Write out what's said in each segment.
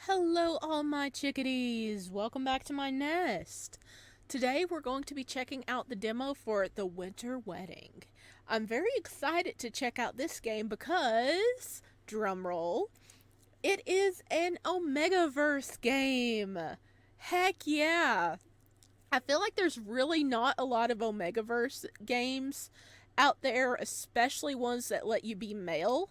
Hello, all my chickadees! Welcome back to my nest. Today, we're going to be checking out the demo for The Winter Wedding. I'm very excited to check out this game because, drumroll, it is an Omegaverse game! Heck yeah! I feel like there's really not a lot of Omegaverse games out there, especially ones that let you be male.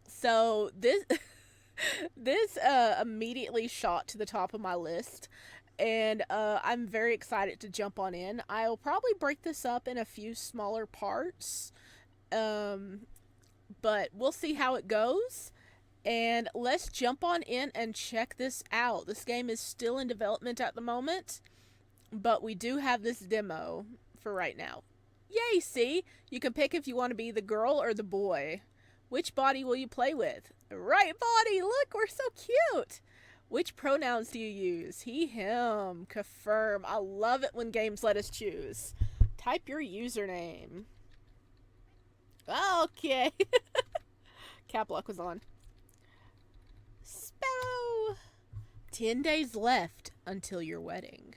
So, this immediately shot to the top of my list, and I'm very excited to jump on in. I'll probably break this up in a few smaller parts, um, but we'll see how it goes. And let's jump on in and check this out. This game is still in development at the moment, but we do have this demo for right now. Yay, see? You can pick if you want to be the girl or the boy. Which body will you play with? Right body! Look, we're so cute! Which pronouns do you use? He, him. Confirm. I love it when games let us choose. Type your username. Okay. Cap lock was on. Sparrow! 10 days left until your wedding.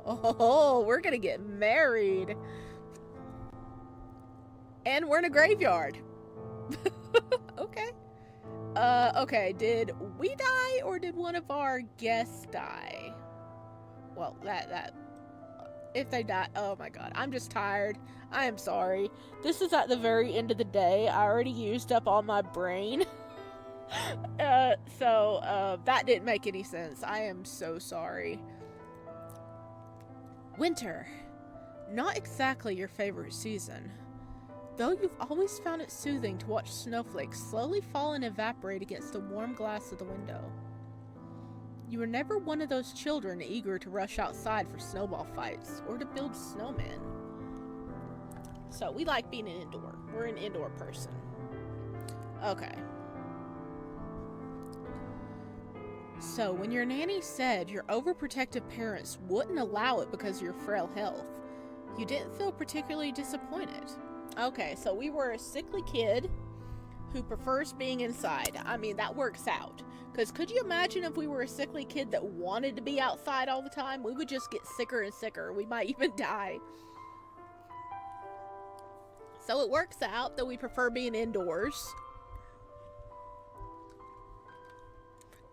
Oh, we're gonna get married. And we're in a graveyard. Okay. Okay, did we die or did one of our guests die? Well, that if they die, oh my god, I'm just tired. I am sorry. This is at the very end of the day. I already used up all my brain. So that didn't make any sense. I am so sorry. Winter. Not exactly your favorite season. Though you've always found it soothing to watch snowflakes slowly fall and evaporate against the warm glass of the window. You were never one of those children eager to rush outside for snowball fights or to build snowmen. So we like being an indoor. We're an indoor person. Okay. So when your nanny said your overprotective parents wouldn't allow it because of your frail health, you didn't feel particularly disappointed. Okay, so we were a sickly kid who prefers being inside. I mean, that works out. Because could you imagine if we were a sickly kid that wanted to be outside all the time? We would just get sicker and sicker. We might even die. So it works out that we prefer being indoors.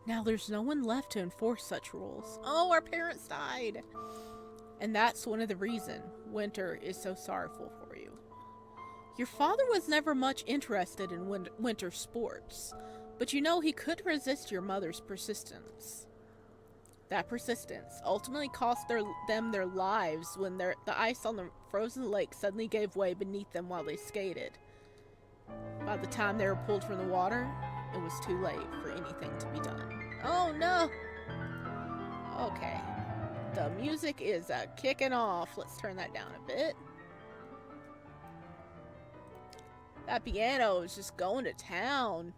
Now there's no one left to enforce such rules. Oh, our parents died. And that's one of the reasons winter is so sorrowful for you. Your father was never much interested in winter sports, but you know he couldn't resist your mother's persistence. That persistence ultimately cost them their lives when the ice on the frozen lake suddenly gave way beneath them while they skated. By the time they were pulled from the water, it was too late for anything to be done. Oh no! Okay. The music is kicking off. Let's turn that down a bit. That piano is just going to town.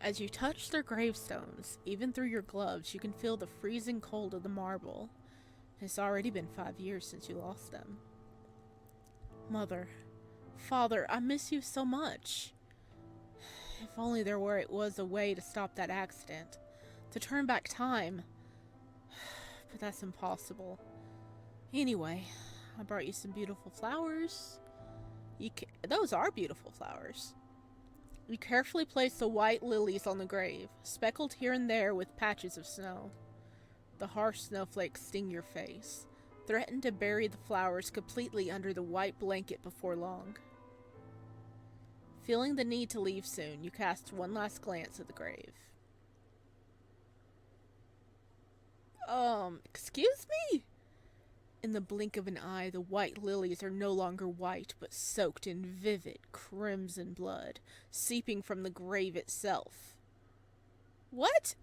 As you touch their gravestones, even through your gloves, you can feel the freezing cold of the marble. It's already been 5 years since you lost them. Mother, Father, I miss you so much. If only there was a way to stop that accident, to turn back time. But that's impossible. Anyway, I brought you some beautiful flowers. Those are beautiful flowers. You carefully place the white lilies on the grave, speckled here and there with patches of snow. The harsh snowflakes sting your face, threaten to bury the flowers completely under the white blanket before long. Feeling the need to leave soon, you cast one last glance at the grave. Excuse me? In the blink of an eye, the white lilies are no longer white, but soaked in vivid crimson blood, seeping from the grave itself. What?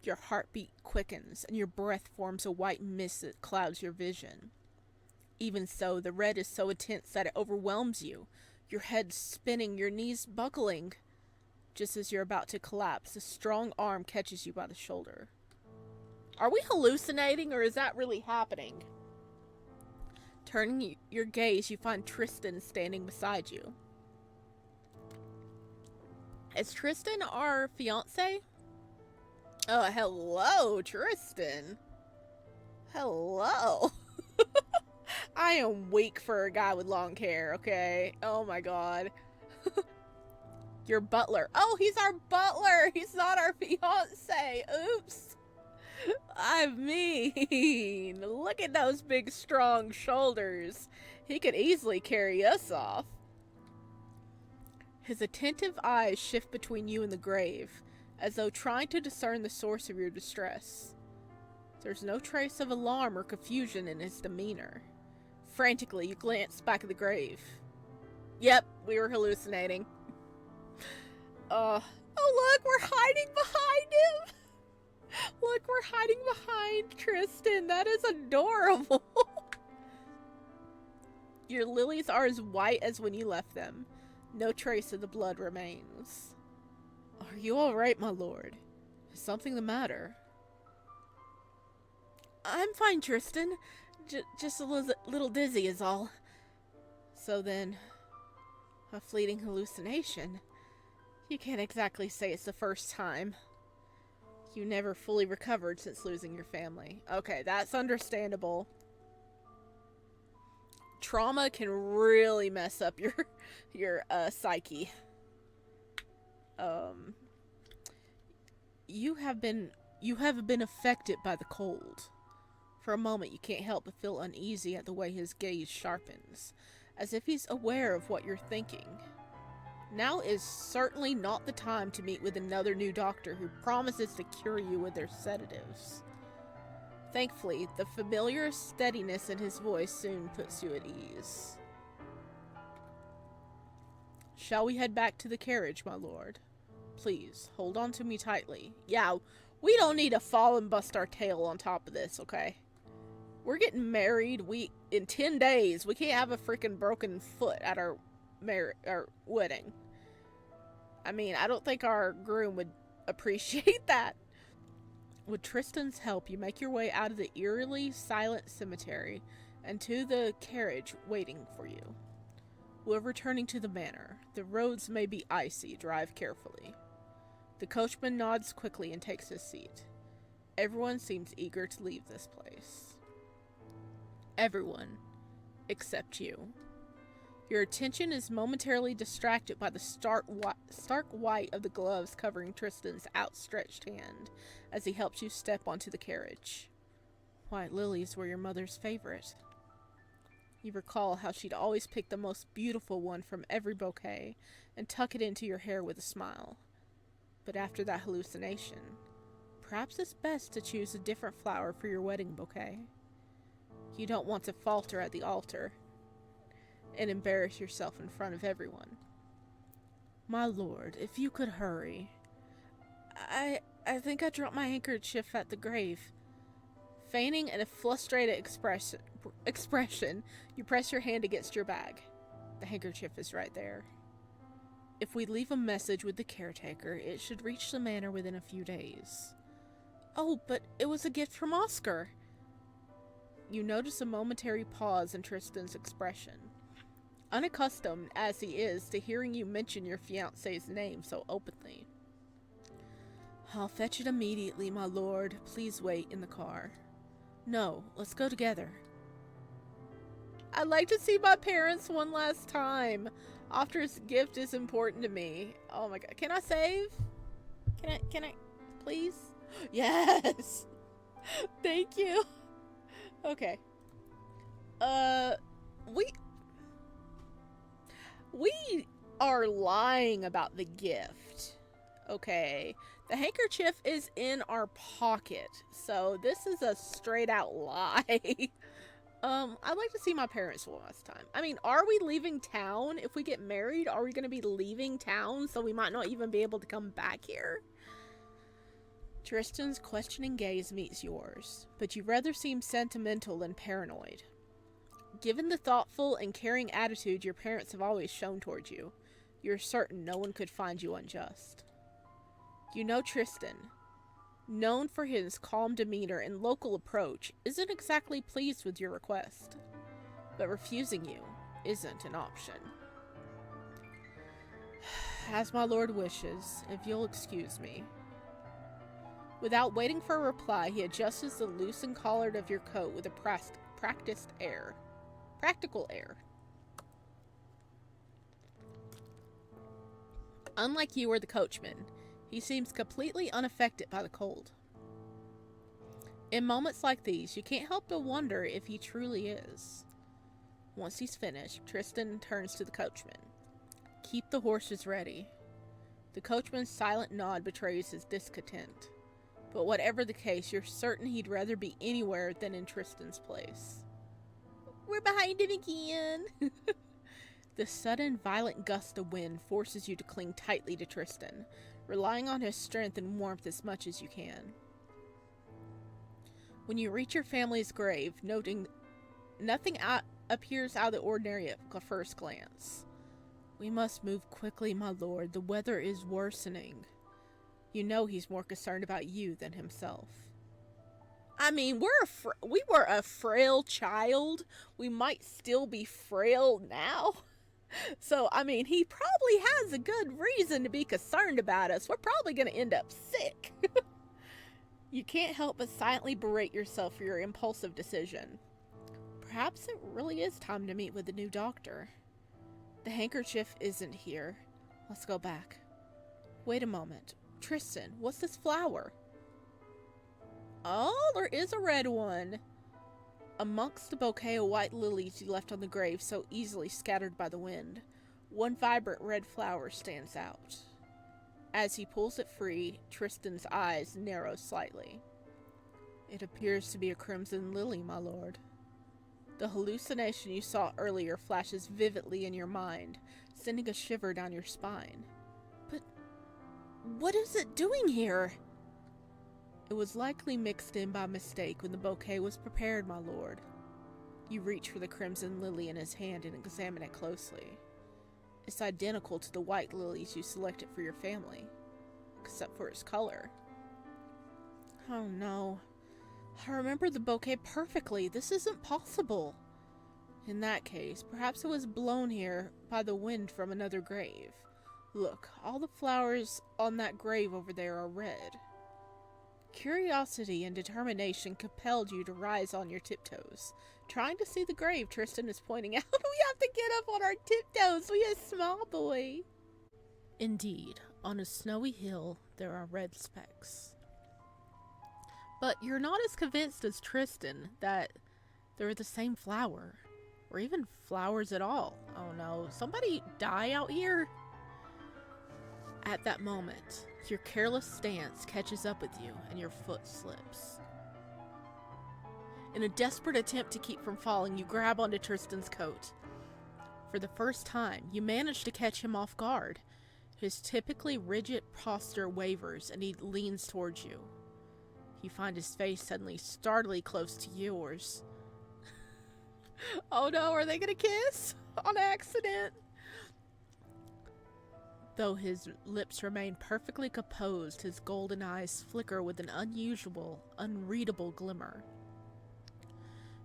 Your heartbeat quickens, and your breath forms a white mist that clouds your vision. Even so, the red is so intense that it overwhelms you, your head spinning, your knees buckling. Just as you're about to collapse, a strong arm catches you by the shoulder. Are we hallucinating, or is that really happening? Turning your gaze, you find Tristan standing beside you. Is Tristan our fiance? Oh, hello, Tristan. Hello. I am weak for a guy with long hair, okay? Oh my god. Your butler. Oh, he's our butler. He's not our fiance. Oops. I mean, look at those big, strong shoulders. He could easily carry us off. His attentive eyes shift between you and the grave, as though trying to discern the source of your distress. There's no trace of alarm or confusion in his demeanor. Frantically, you glance back at the grave. Yep, we were hallucinating. Oh look, we're hiding behind him! Look, we're hiding behind Tristan. That is adorable. Your lilies are as white as when you left them. No trace of the blood remains. Are you alright, my lord? Is something the matter? I'm fine, Tristan. Just a little dizzy is all. So then, a fleeting hallucination. You can't exactly say it's the first time. You never fully recovered since losing your family. Okay, that's understandable. Trauma can really mess up your psyche. You have been affected by the cold. For a moment, you can't help but feel uneasy at the way his gaze sharpens, as if he's aware of what you're thinking. Now is certainly not the time to meet with another new doctor who promises to cure you with their sedatives. Thankfully, the familiar steadiness in his voice soon puts you at ease. Shall we head back to the carriage, my lord? Please, hold on to me tightly. Yeah, we don't need to fall and bust our tail on top of this, okay? We're getting married in 10 days. We can't have a freaking broken foot at our wedding. I mean, I don't think our groom would appreciate that. With Tristan's help, you make your way out of the eerily silent cemetery and to the carriage waiting for you. We're returning to the manor. The roads may be icy. Drive carefully. The coachman nods quickly and takes his seat. Everyone seems eager to leave this place. Everyone, except you. Your attention is momentarily distracted by the stark white of the gloves covering Tristan's outstretched hand as he helps you step onto the carriage. White lilies were your mother's favorite. You recall how she'd always pick the most beautiful one from every bouquet and tuck it into your hair with a smile. But after that hallucination, perhaps it's best to choose a different flower for your wedding bouquet. You don't want to falter at the altar and embarrass yourself in front of everyone. My lord, if you could hurry. I think I dropped my handkerchief at the grave. Feigning a frustrated expression, you press your hand against your bag. The handkerchief is right there. If we leave a message with the caretaker, it should reach the manor within a few days. Oh, but it was a gift from Oscar. You notice a momentary pause in Tristan's expression. Unaccustomed as he is to hearing you mention your fiancé's name so openly. I'll fetch it immediately, my lord. Please wait in the car. No, let's go together. I'd like to see my parents one last time. Oscar's gift is important to me. Oh my god. Can I save? Can I, please? Yes! Thank you. Okay. We are lying about the gift. Okay. The handkerchief is in our pocket. So this is a straight out lie. I'd like to see my parents one last time. I mean, are we leaving town? If we get married, are we going to be leaving town so we might not even be able to come back here? Tristan's questioning gaze meets yours, but you rather seem sentimental than paranoid. Given the thoughtful and caring attitude your parents have always shown towards you, you're certain no one could find you unjust. You know Tristan, known for his calm demeanor and local approach, isn't exactly pleased with your request, but refusing you isn't an option. As my lord wishes, if you'll excuse me. Without waiting for a reply, he adjusts the loosened collar of your coat with a practical air. Unlike you or the coachman, he seems completely unaffected by the cold. In moments like these, you can't help but wonder if he truly is. Once he's finished, Tristan turns to the coachman. Keep the horses ready. The coachman's silent nod betrays his discontent. But whatever the case, you're certain he'd rather be anywhere than in Tristan's place. We're behind him again. The sudden, violent gust of wind forces you to cling tightly to Tristan, relying on his strength and warmth as much as you can. When you reach your family's grave, noting nothing appears out of the ordinary at the first glance. We must move quickly, my lord. The weather is worsening. You know he's more concerned about you than himself. I mean, we were a frail child. We might still be frail now. So, I mean, he probably has a good reason to be concerned about us. We're probably going to end up sick. You can't help but silently berate yourself for your impulsive decision. Perhaps it really is time to meet with the new doctor. The handkerchief isn't here. Let's go back. Wait a moment. Tristan, what's this flower? Oh, there is a red one. Amongst the bouquet of white lilies you left on the grave so easily scattered by the wind, one vibrant red flower stands out. As he pulls it free, Tristan's eyes narrow slightly. It appears to be a crimson lily, my lord. The hallucination you saw earlier flashes vividly in your mind, sending a shiver down your spine. But what is it doing here? It was likely mixed in by mistake when the bouquet was prepared, my lord. You reach for the crimson lily in his hand and examine it closely. It's identical to the white lilies you selected for your family, except for its color. Oh no. I remember the bouquet perfectly. This isn't possible. In that case, perhaps it was blown here by the wind from another grave. Look, all the flowers on that grave over there are red. Curiosity and determination compelled you to rise on your tiptoes. Trying to see the grave Tristan is pointing out. We have to get up on our tiptoes. We a small boy. Indeed, on a snowy hill, there are red specks. But you're not as convinced as Tristan that they're the same flower. Or even flowers at all. Oh no, somebody die out here? At that moment, your careless stance catches up with you and your foot slips. In a desperate attempt to keep from falling, you grab onto Tristan's coat. For the first time, you manage to catch him off guard. His typically rigid posture wavers and he leans towards you. You find his face suddenly startlingly close to yours. Oh no, are they gonna kiss? On accident? Though his lips remain perfectly composed, his golden eyes flicker with an unusual, unreadable glimmer.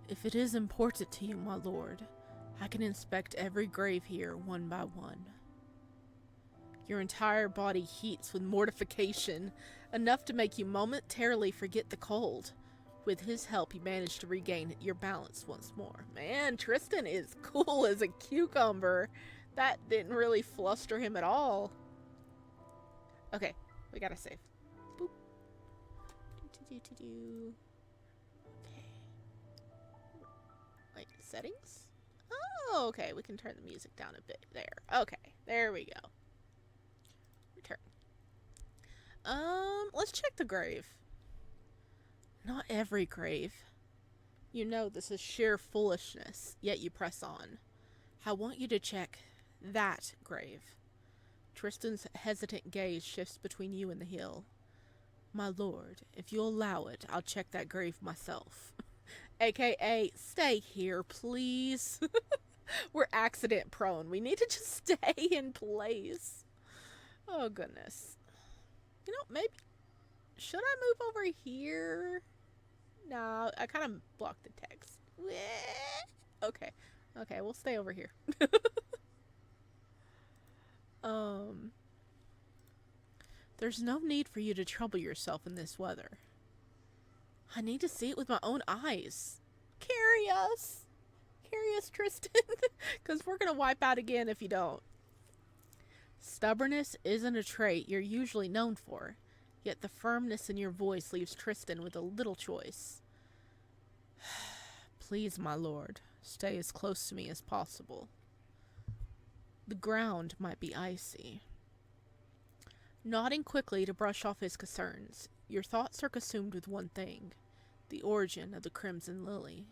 If it is important to you, my lord, I can inspect every grave here one by one. Your entire body heats with mortification, enough to make you momentarily forget the cold. With his help, you manage to regain your balance once more. Man, Tristan is cool as a cucumber. That didn't really fluster him at all. Okay, we gotta save. Boop. Okay. Wait, settings? Oh, okay, we can turn the music down a bit there. Okay, there we go. Return. Let's check the grave. Not every grave. You know this is sheer foolishness, yet you press on. I want you to check that grave. Tristan's hesitant gaze shifts between you and the hill. My lord, if you'll allow it, I'll check that grave myself. AKA, stay here, please. We're accident prone. We need to just stay in place. Oh, goodness. You know, maybe... Should I move over here? No, I kind of blocked the text. Okay. Okay, we'll stay over here. There's no need for you to trouble yourself in this weather. I need to see it with my own eyes. Carry us! Carry us, Tristan! Because we're going to wipe out again if you don't. Stubbornness isn't a trait you're usually known for, yet the firmness in your voice leaves Tristan with a little choice. Please, my lord, stay as close to me as possible. The ground might be icy. Nodding quickly to brush off his concerns, your thoughts are consumed with one thing: the origin of the Crimson Lily.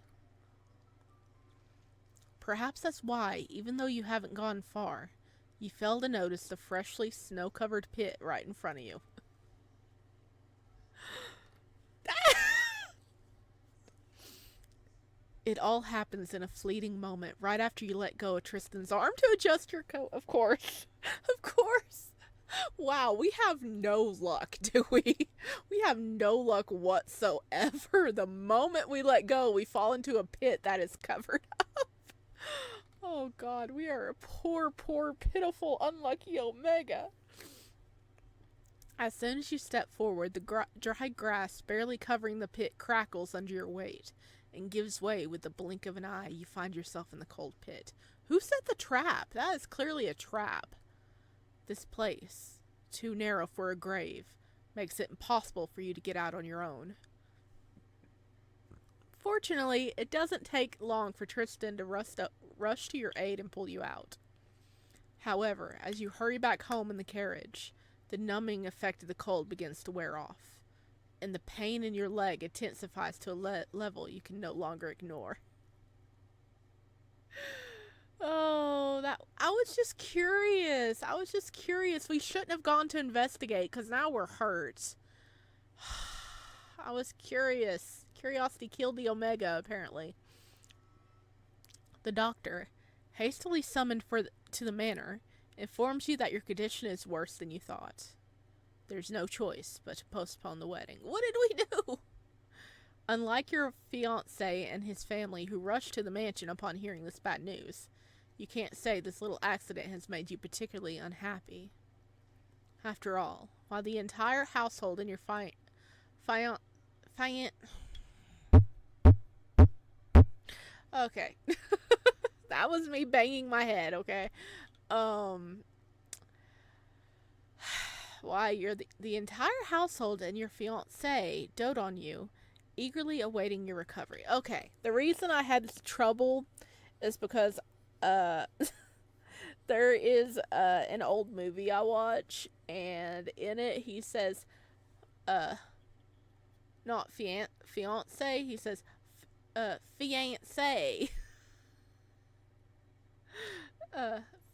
Perhaps that's why, even though you haven't gone far, you fail to notice the freshly snow-covered pit right in front of you. It all happens in a fleeting moment right after you let go of Tristan's arm to adjust your coat. Of course. Of course. Wow, we have no luck, do we? We have no luck whatsoever. The moment we let go, we fall into a pit that is covered up. Oh god, we are a poor, poor, pitiful, unlucky Omega. As soon as you step forward, the dry grass barely covering the pit crackles under your weight and gives way with the blink of an eye. You find yourself in the cold pit. Who set the trap? That is clearly a trap. This place, too narrow for a grave, makes it impossible for you to get out on your own. Fortunately, it doesn't take long for Tristan to rush to your aid and pull you out. However, as you hurry back home in the carriage, the numbing effect of the cold begins to wear off, and the pain in your leg intensifies to a level you can no longer ignore. Oh, I was just curious. We shouldn't have gone to investigate because now we're hurt. I was curious. Curiosity killed the Omega, apparently. The doctor, hastily summoned to the manor, informs you that your condition is worse than you thought. There's no choice but to postpone the wedding. What did we do? Unlike your fiancé and his family who rushed to the mansion upon hearing this bad news, you can't say this little accident has made you particularly unhappy. After all, while the entire household and your Okay. That was me banging my head, okay? Why, the entire household and your fiancé dote on you, eagerly awaiting your recovery. Okay, the reason I had this trouble is because, there is, an old movie I watch, and in it he says, not fiancé, he says, fiancé.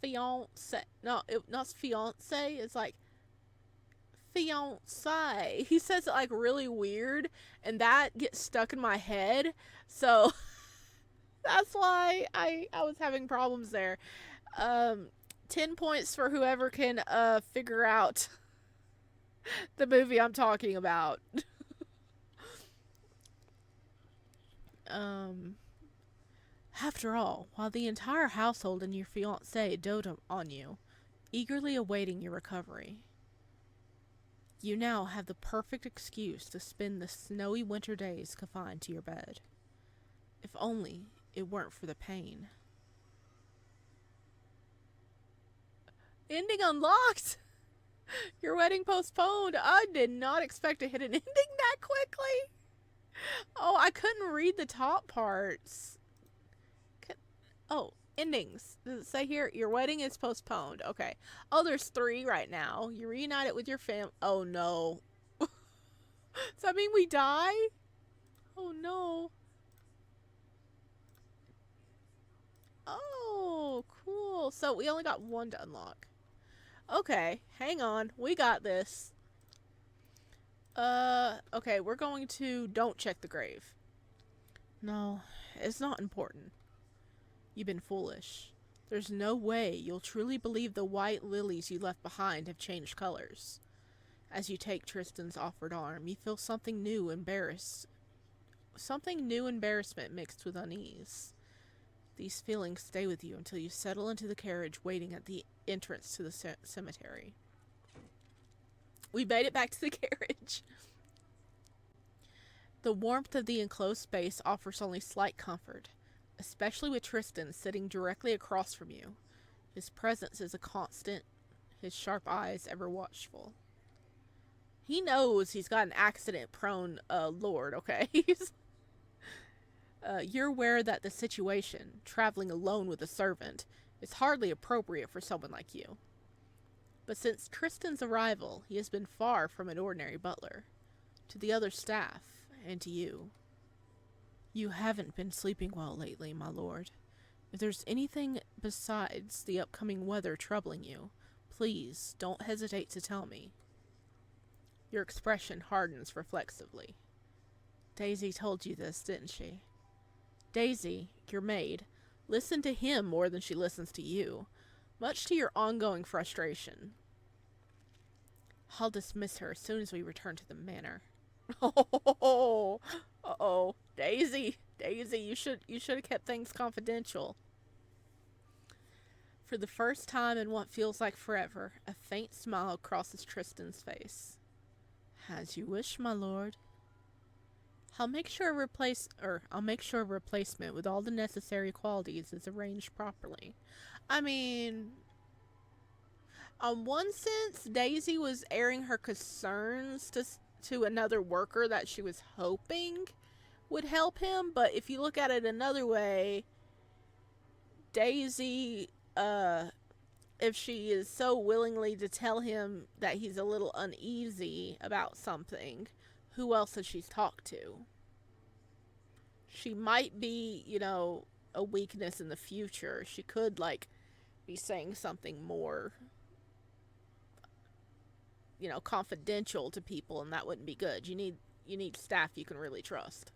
Fiancé. No, not fiancé, it's like, fiancé. He says it like really weird, and that gets stuck in my head, so that's why I was having problems there. 10 points for whoever can figure out the movie I'm talking about. After all, while the entire household and your fiancé dote on you, eagerly awaiting your recovery, you now have the perfect excuse to spend the snowy winter days confined to your bed. If only it weren't for the pain. Ending unlocked! Your wedding postponed! I did not expect to hit an ending that quickly! Oh, I couldn't read the top parts. Oh, endings. Does it say here, your wedding is postponed? Okay. Oh, there's 3 right now. You reunite it with your fam. Oh, no. Does that mean we die? Oh, no. Oh, cool. So we only got 1 to unlock. Okay, hang on. We got this. Okay, we're going to don't check the grave. No, it's not important. You've been foolish. There's no way you'll truly believe the white lilies you left behind have changed colors. As you take Tristan's offered arm, you feel something new embarrassment mixed with unease. These feelings stay with you until you settle into the carriage waiting at the entrance to the cemetery. We made it back to the carriage. The warmth of the enclosed space offers only slight comfort, especially with Tristan sitting directly across from you. His presence is a constant, his sharp eyes ever watchful. He knows he's got an accident-prone lord, okay? You're aware that the situation, traveling alone with a servant, is hardly appropriate for someone like you. But since Tristan's arrival, he has been far from an ordinary butler. To the other staff, and to you. You haven't been sleeping well lately, my lord. If there's anything besides the upcoming weather troubling you, please don't hesitate to tell me. Your expression hardens reflexively. Daisy told you this, didn't she? Daisy, your maid, listened to him more than she listens to you, much to your ongoing frustration. I'll dismiss her as soon as we return to the manor. Oh, uh-oh. Daisy, you should have kept things confidential. For the first time in what feels like forever, a faint smile crosses Tristan's face. As you wish, my lord. I'll make sure a replacement with all the necessary qualities is arranged properly. I mean, on one sense, Daisy was airing her concerns to another worker that she was hoping would help him, but if you look at it another way, Daisy, if she is so willingly to tell him that he's a little uneasy about something, who else has she talked to? She might be, a weakness in the future. She could, be saying something more, confidential to people, and that wouldn't be good. You need staff you can really trust.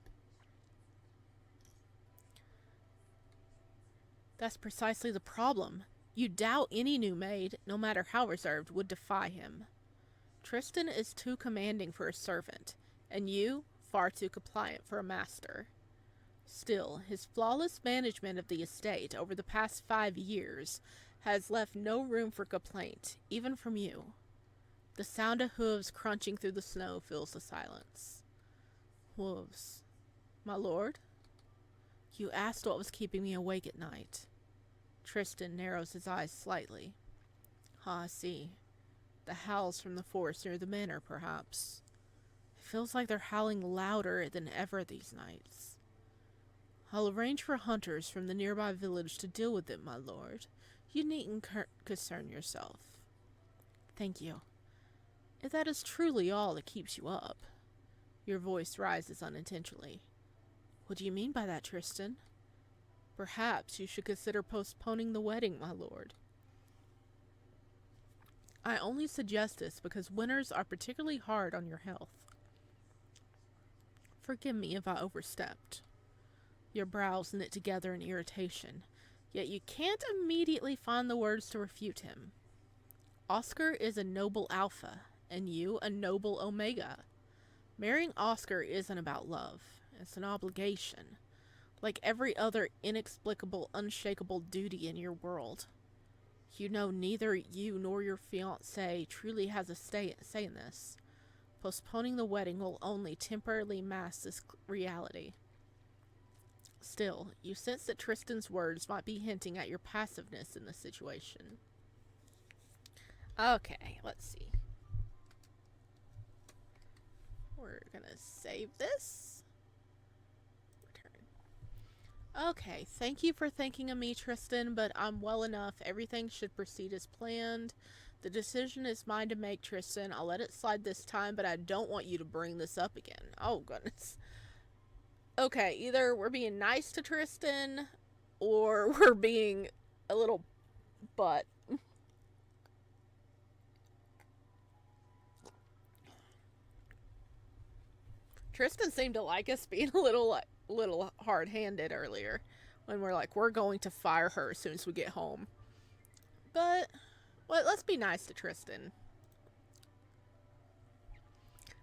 That's precisely the problem. You doubt any new maid, no matter how reserved, would defy him. Tristan is too commanding for a servant, and you, far too compliant for a master. Still, his flawless management of the estate over the past 5 years has left no room for complaint, even from you. The sound of hooves crunching through the snow fills the silence. Hooves. My lord? You asked what was keeping me awake at night. Tristan narrows his eyes slightly. I see. The howls from the forest near the manor, perhaps. It feels like they're howling louder than ever these nights. I'll arrange for hunters from the nearby village to deal with them, my lord. You needn't concern yourself. Thank you. If that is truly all that keeps you up. Your voice rises unintentionally. What do you mean by that, Tristan? Perhaps you should consider postponing the wedding, my lord. I only suggest this because winters are particularly hard on your health. Forgive me if I overstepped. Your brows knit together in irritation, yet you can't immediately find the words to refute him. Oscar is a noble alpha, and you a noble omega. Marrying Oscar isn't about love. It's an obligation, like every other inexplicable, unshakable duty in your world. You know neither you nor your fiancé truly has a say in this. Postponing the wedding will only temporarily mask this reality. Still, you sense that Tristan's words might be hinting at your passiveness in the situation. Okay, let's see. We're gonna save this. Return. Okay, thank you for thinking of me, Tristan, but I'm well enough. Everything should proceed as planned. The decision is mine to make, Tristan. I'll let it slide this time, but I don't want you to bring this up again. Oh, goodness. Okay, either we're being nice to Tristan, or we're being a little butt. Tristan seemed to like us being a little hard-handed earlier, when we're like, we're going to fire her as soon as we get home. But, well, let's be nice to Tristan.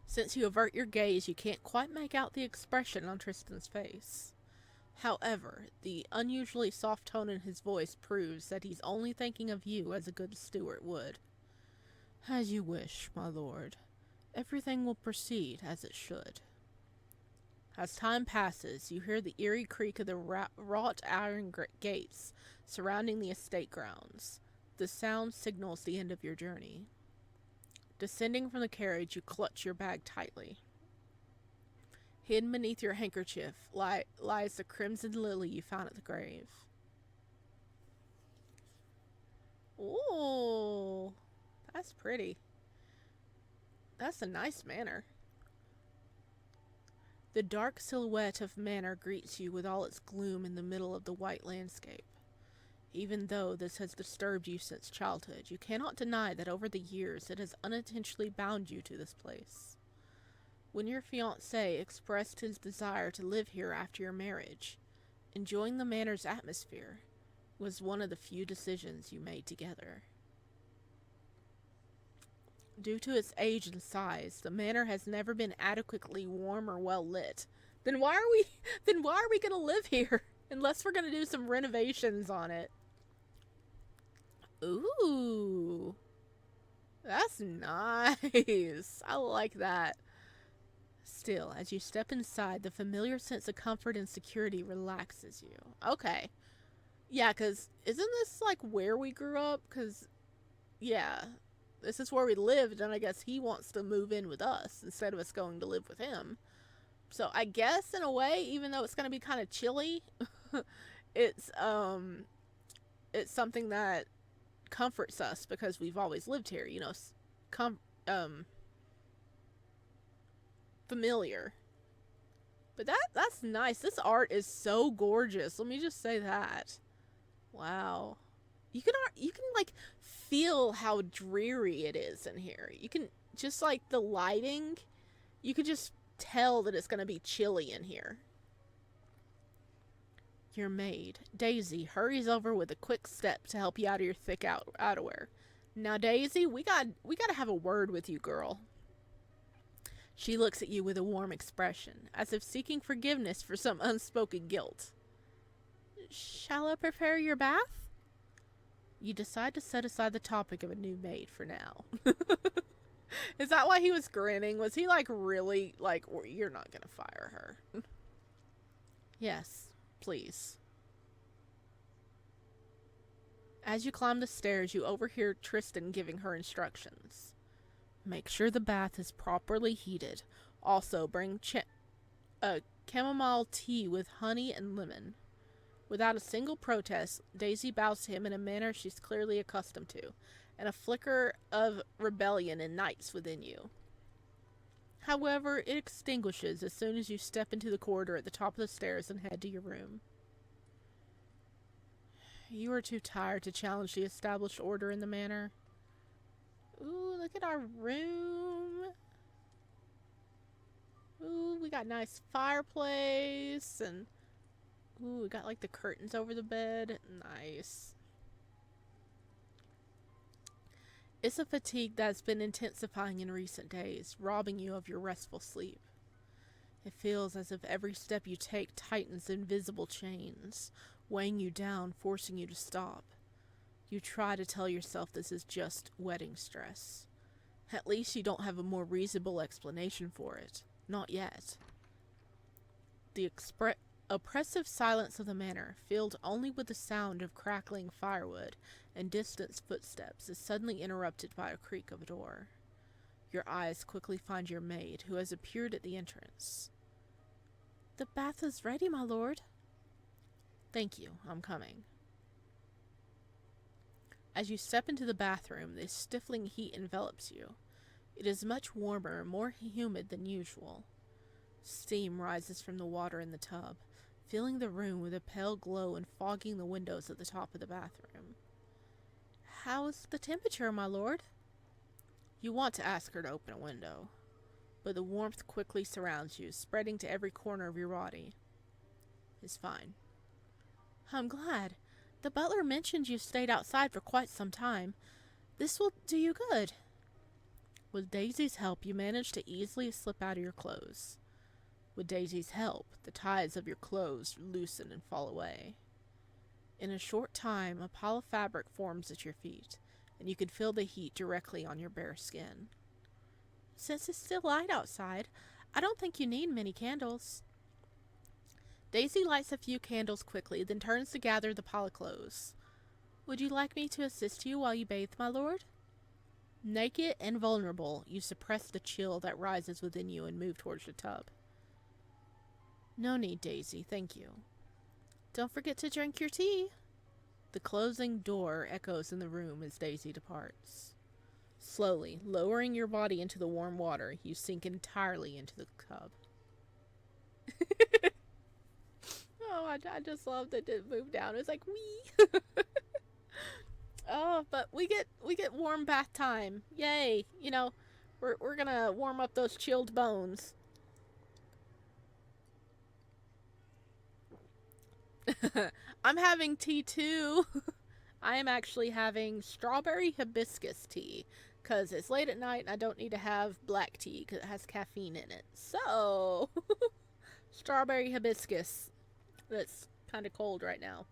Since you avert your gaze, you can't quite make out the expression on Tristan's face. However, the unusually soft tone in his voice proves that he's only thinking of you as a good steward would. As you wish, my lord. Everything will proceed as it should. As time passes, you hear the eerie creak of the wrought iron gates surrounding the estate grounds. The sound signals the end of your journey. Descending from the carriage, you clutch your bag tightly. Hidden beneath your handkerchief lies the crimson lily you found at the grave. Ooh, that's pretty. That's a nice manor. The dark silhouette of manor greets you with all its gloom in the middle of the white landscape. Even though this has disturbed you since childhood, you cannot deny that over the years it has unintentionally bound you to this place. When your fiancé expressed his desire to live here after your marriage, enjoying the manor's atmosphere was one of the few decisions you made together. Due to its age and size, the manor has never been adequately warm or well lit. Then why are we gonna live here? Unless we're gonna do some renovations on it. Ooh. That's nice. I like that. Still, as you step inside, the familiar sense of comfort and security relaxes you. Okay. Yeah, because isn't this like where we grew up? Because, yeah, this is where we lived, and I guess he wants to move in with us instead of us going to live with him. So I guess in a way, even though it's going to be kind of chilly, it's something that comforts us because we've always lived here, you know, familiar. But that's nice. This art is so gorgeous. Let me just say that. Wow. You can like feel how dreary it is in here. You can just like the lighting, you could just tell that it's going to be chilly in here. Your maid, Daisy, hurries over with a quick step to help you out of your thick outerwear. Now, Daisy, we got to have a word with you, girl. She looks at you with a warm expression, as if seeking forgiveness for some unspoken guilt. Shall I prepare your bath? You decide to set aside the topic of a new maid for now. Is that why he was grinning? Was he like really like, you're not gonna fire her? Yes, please. As you climb the stairs, you overhear Tristan giving her instructions. Make sure the bath is properly heated. Also, bring chamomile tea with honey and lemon. Without a single protest, Daisy bows to him in a manner she's clearly accustomed to, and a flicker of rebellion ignites within you. However, it extinguishes as soon as you step into the corridor at the top of the stairs and head to your room. You are too tired to challenge the established order in the manor. Ooh, look at our room. Ooh, we got a nice fireplace, and ooh, we got like the curtains over the bed. Nice. It's a fatigue that's been intensifying in recent days, robbing you of your restful sleep. It feels as if every step you take tightens invisible chains, weighing you down, forcing you to stop. You try to tell yourself this is just wedding stress. At least you don't have a more reasonable explanation for it. Not yet. The oppressive silence of the manor, filled only with the sound of crackling firewood and distant footsteps, is suddenly interrupted by a creak of a door. Your eyes quickly find your maid, who has appeared at the entrance. The bath is ready, my lord. Thank you, I'm coming. As you step into the bathroom, the stifling heat envelops you. It is much warmer and more humid than usual. Steam rises from the water in the tub, filling the room with a pale glow and fogging the windows at the top of the bathroom. How is the temperature, my lord? You want to ask her to open a window, but the warmth quickly surrounds you, spreading to every corner of your body. It's fine. I'm glad. The butler mentioned you stayed outside for quite some time. This will do you good. With Daisy's help, you manage to easily slip out of your clothes. With Daisy's help, the ties of your clothes loosen and fall away. In a short time, a pile of fabric forms at your feet, and you could feel the heat directly on your bare skin. Since it's still light outside, I don't think you need many candles. Daisy lights a few candles quickly, then turns to gather the pile of clothes. Would you like me to assist you while you bathe, my lord? Naked and vulnerable, you suppress the chill that rises within you and move towards the tub. No need, Daisy, thank you. Don't forget to drink your tea. The closing door echoes in the room as Daisy departs. Slowly, lowering your body into the warm water, you sink entirely into the tub. Oh, I just love that it moved down. It's like, wee. Oh, but we get warm bath time. Yay. You know, we're gonna warm up those chilled bones. I'm having tea too. I am actually having strawberry hibiscus tea because it's late at night and I don't need to have black tea because it has caffeine in it. So, strawberry hibiscus. That's kind of cold right now.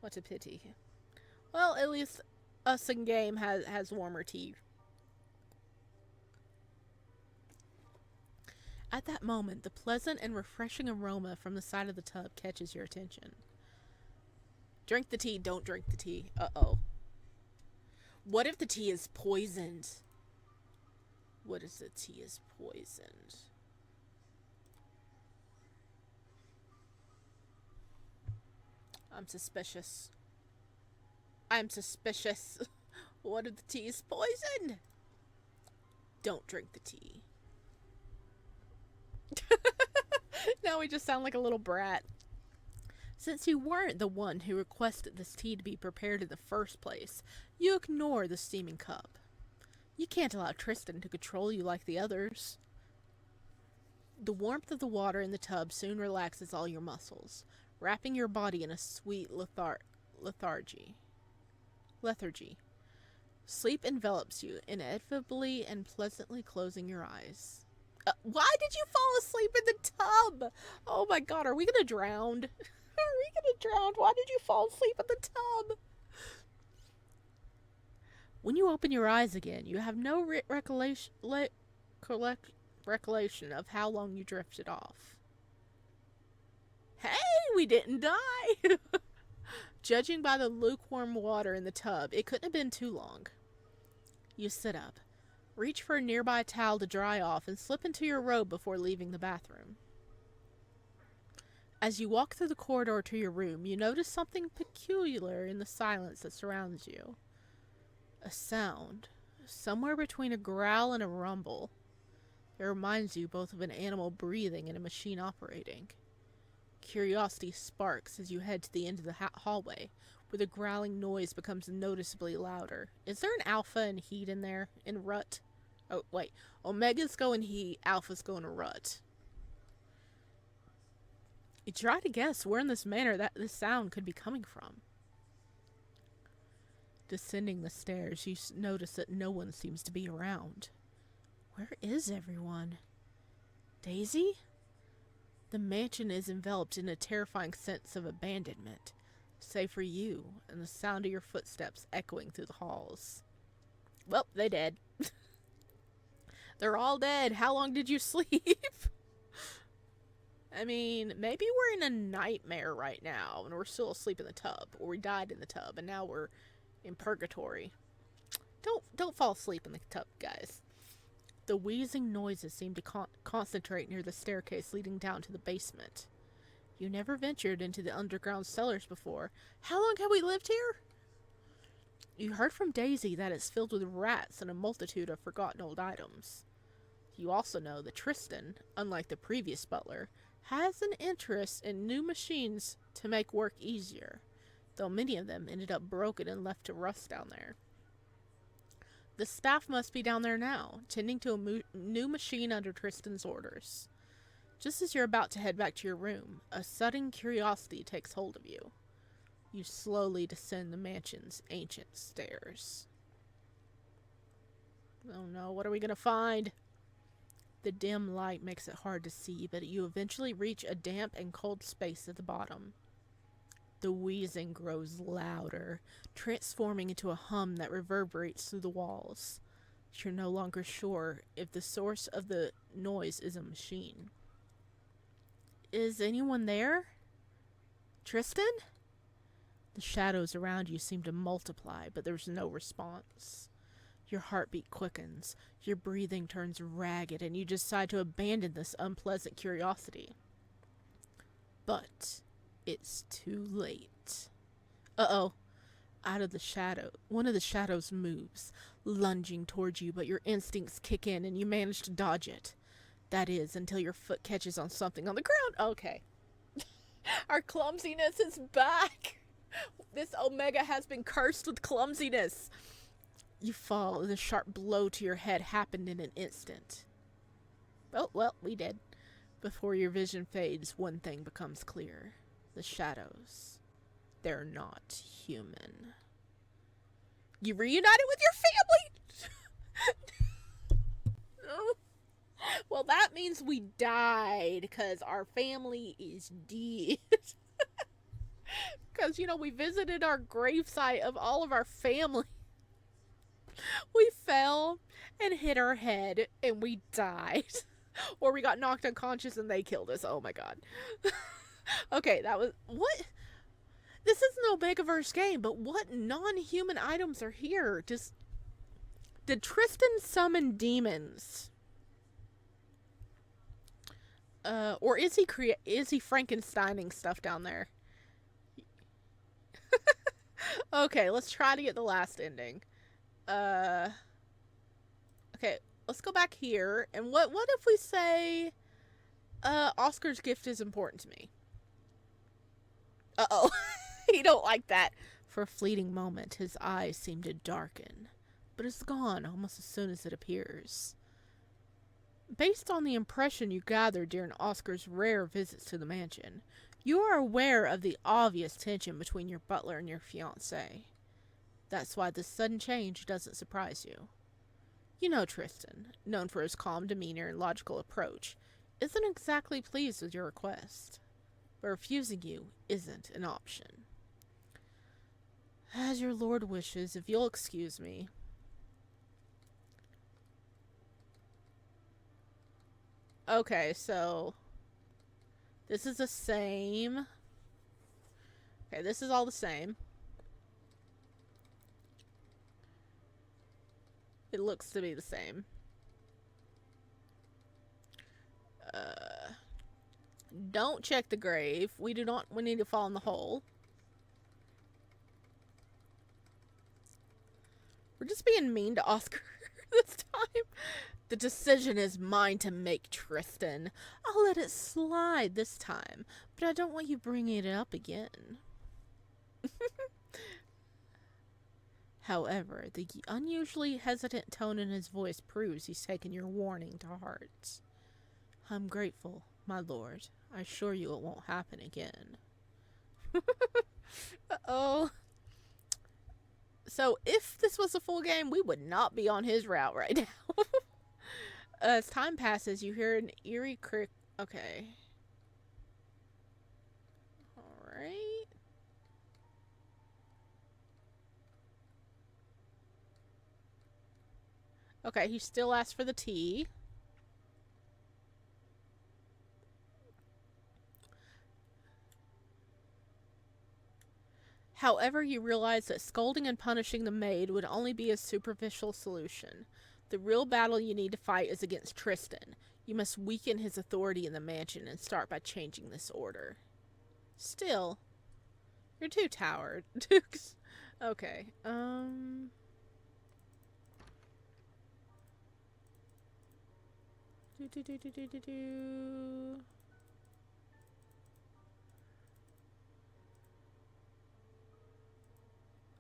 What a pity. Well, at least us in game has warmer tea. At that moment, the pleasant and refreshing aroma from the side of the tub catches your attention. Drink the tea, don't drink the tea. Uh-oh. What if the tea is poisoned? What if the tea is poisoned? I'm suspicious. I'm suspicious. What if the tea is poisoned? Don't drink the tea. Now we just sound like a little brat. Since you weren't the one who requested this tea to be prepared in the first place, you ignore the steaming cup. You can't allow Tristan to control you like the others. The warmth of the water in the tub soon relaxes all your muscles, wrapping your body in a sweet lethargy. Sleep envelops you, inevitably and pleasantly closing your eyes. Why did you fall asleep in the tub? Oh my god, are we gonna drown? Are we gonna drown? Why did you fall asleep in the tub? When you open your eyes again, you have no recollection of how long you drifted off. Hey, we didn't die! Judging by the lukewarm water in the tub, it couldn't have been too long. You sit up, reach for a nearby towel to dry off, and slip into your robe before leaving the bathroom. As you walk through the corridor to your room, you notice something peculiar in the silence that surrounds you. A sound, somewhere between a growl and a rumble. It reminds you both of an animal breathing and a machine operating. Curiosity sparks as you head to the end of the hallway, where the growling noise becomes noticeably louder. Is there an alpha and heat in there? In rut? Oh, wait. Omega's going heat, alpha's going to rut. You try to guess where in this manor that this sound could be coming from. Descending the stairs, you notice that no one seems to be around. Where is everyone? Daisy? The mansion is enveloped in a terrifying sense of abandonment, save for you and the sound of your footsteps echoing through the halls. Well, they dead. They're all dead. How long did you sleep? I mean, maybe we're in a nightmare right now and we're still asleep in the tub, or we died in the tub and now we're in purgatory. Don't fall asleep in the tub, guys. The wheezing noises seem to concentrate near the staircase leading down to the basement. You never ventured into the underground cellars before. How long have we lived here? You heard from Daisy that it's filled with rats and a multitude of forgotten old items. You also know that Tristan, unlike the previous butler, has an interest in new machines to make work easier, though many of them ended up broken and left to rust down there. The staff must be down there now, tending to a new machine under Tristan's orders. Just as you're about to head back to your room, a sudden curiosity takes hold of you. You slowly descend the mansion's ancient stairs. Oh no, what are we gonna find? The dim light makes it hard to see, but you eventually reach a damp and cold space at the bottom. The wheezing grows louder, transforming into a hum that reverberates through the walls. You're no longer sure if the source of the noise is a machine. Is anyone there? Tristan? The shadows around you seem to multiply, but there's no response. Your heartbeat quickens, your breathing turns ragged, and you decide to abandon this unpleasant curiosity. But it's too late. Uh-oh. Out of the shadow, one of the shadows moves, lunging towards you, but your instincts kick in and you manage to dodge it. That is, until your foot catches on something on the ground. Okay. Our clumsiness is back. This Omega has been cursed with clumsiness. You fall, and a sharp blow to your head happened in an instant. Oh, well, we did. Before your vision fades, one thing becomes clear. The shadows. They're not human. You reunited with your family? Oh. Well, that means we died, because our family is dead. Because, we visited our gravesite of all of our family. We fell and hit our head, and we died. Or we got knocked unconscious and they killed us. Oh my god. Okay, that was... What? This is an Omegaverse game, but what non-human items are here? Did Tristan summon demons? Or is he Frankensteining stuff down there? Okay, let's try to get the last ending. Okay, let's go back here. And what if we say, Oscar's gift is important to me? Uh-oh. He don't like that. For a fleeting moment, his eyes seem to darken, but it's gone almost as soon as it appears. Based on the impression you gathered during Oscar's rare visits to the mansion, you are aware of the obvious tension between your butler and your fiancé. That's why this sudden change doesn't surprise you. You know Tristan, known for his calm demeanor and logical approach, isn't exactly pleased with your request. But refusing you isn't an option. As your lord wishes, if you'll excuse me. Okay, so this is the same. Okay, this is all the same. It looks to be the same. Don't check the grave. We need to fall in the hole. We're just being mean to Oscar this time. The decision is mine to make, Tristan. I'll let it slide this time, but I don't want you bringing it up again. However, the unusually hesitant tone in his voice proves he's taken your warning to heart. I'm grateful, my lord. I assure you it won't happen again. Uh-oh. So, if this was a full game, we would not be on his route right now. As time passes, you hear an eerie crick. Okay. Alright. Okay, he still asks for the tea. However, you realize that scolding and punishing the maid would only be a superficial solution. The real battle you need to fight is against Tristan. You must weaken his authority in the mansion and start by changing this order. Still, you're too tired. Okay,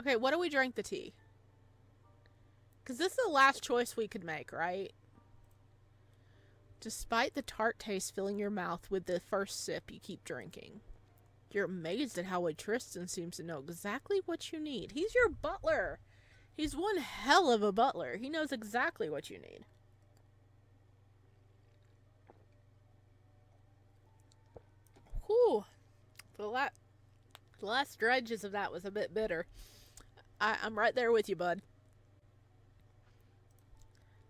Okay, what do we drink the tea? Because this is the last choice we could make, right? Despite the tart taste filling your mouth with the first sip, you keep drinking. You're amazed at how well Tristan seems to know exactly what you need. He's your butler. He's one hell of a butler. He knows exactly what you need. Whew. The last dredges of that was a bit bitter. I'm right there with you, bud.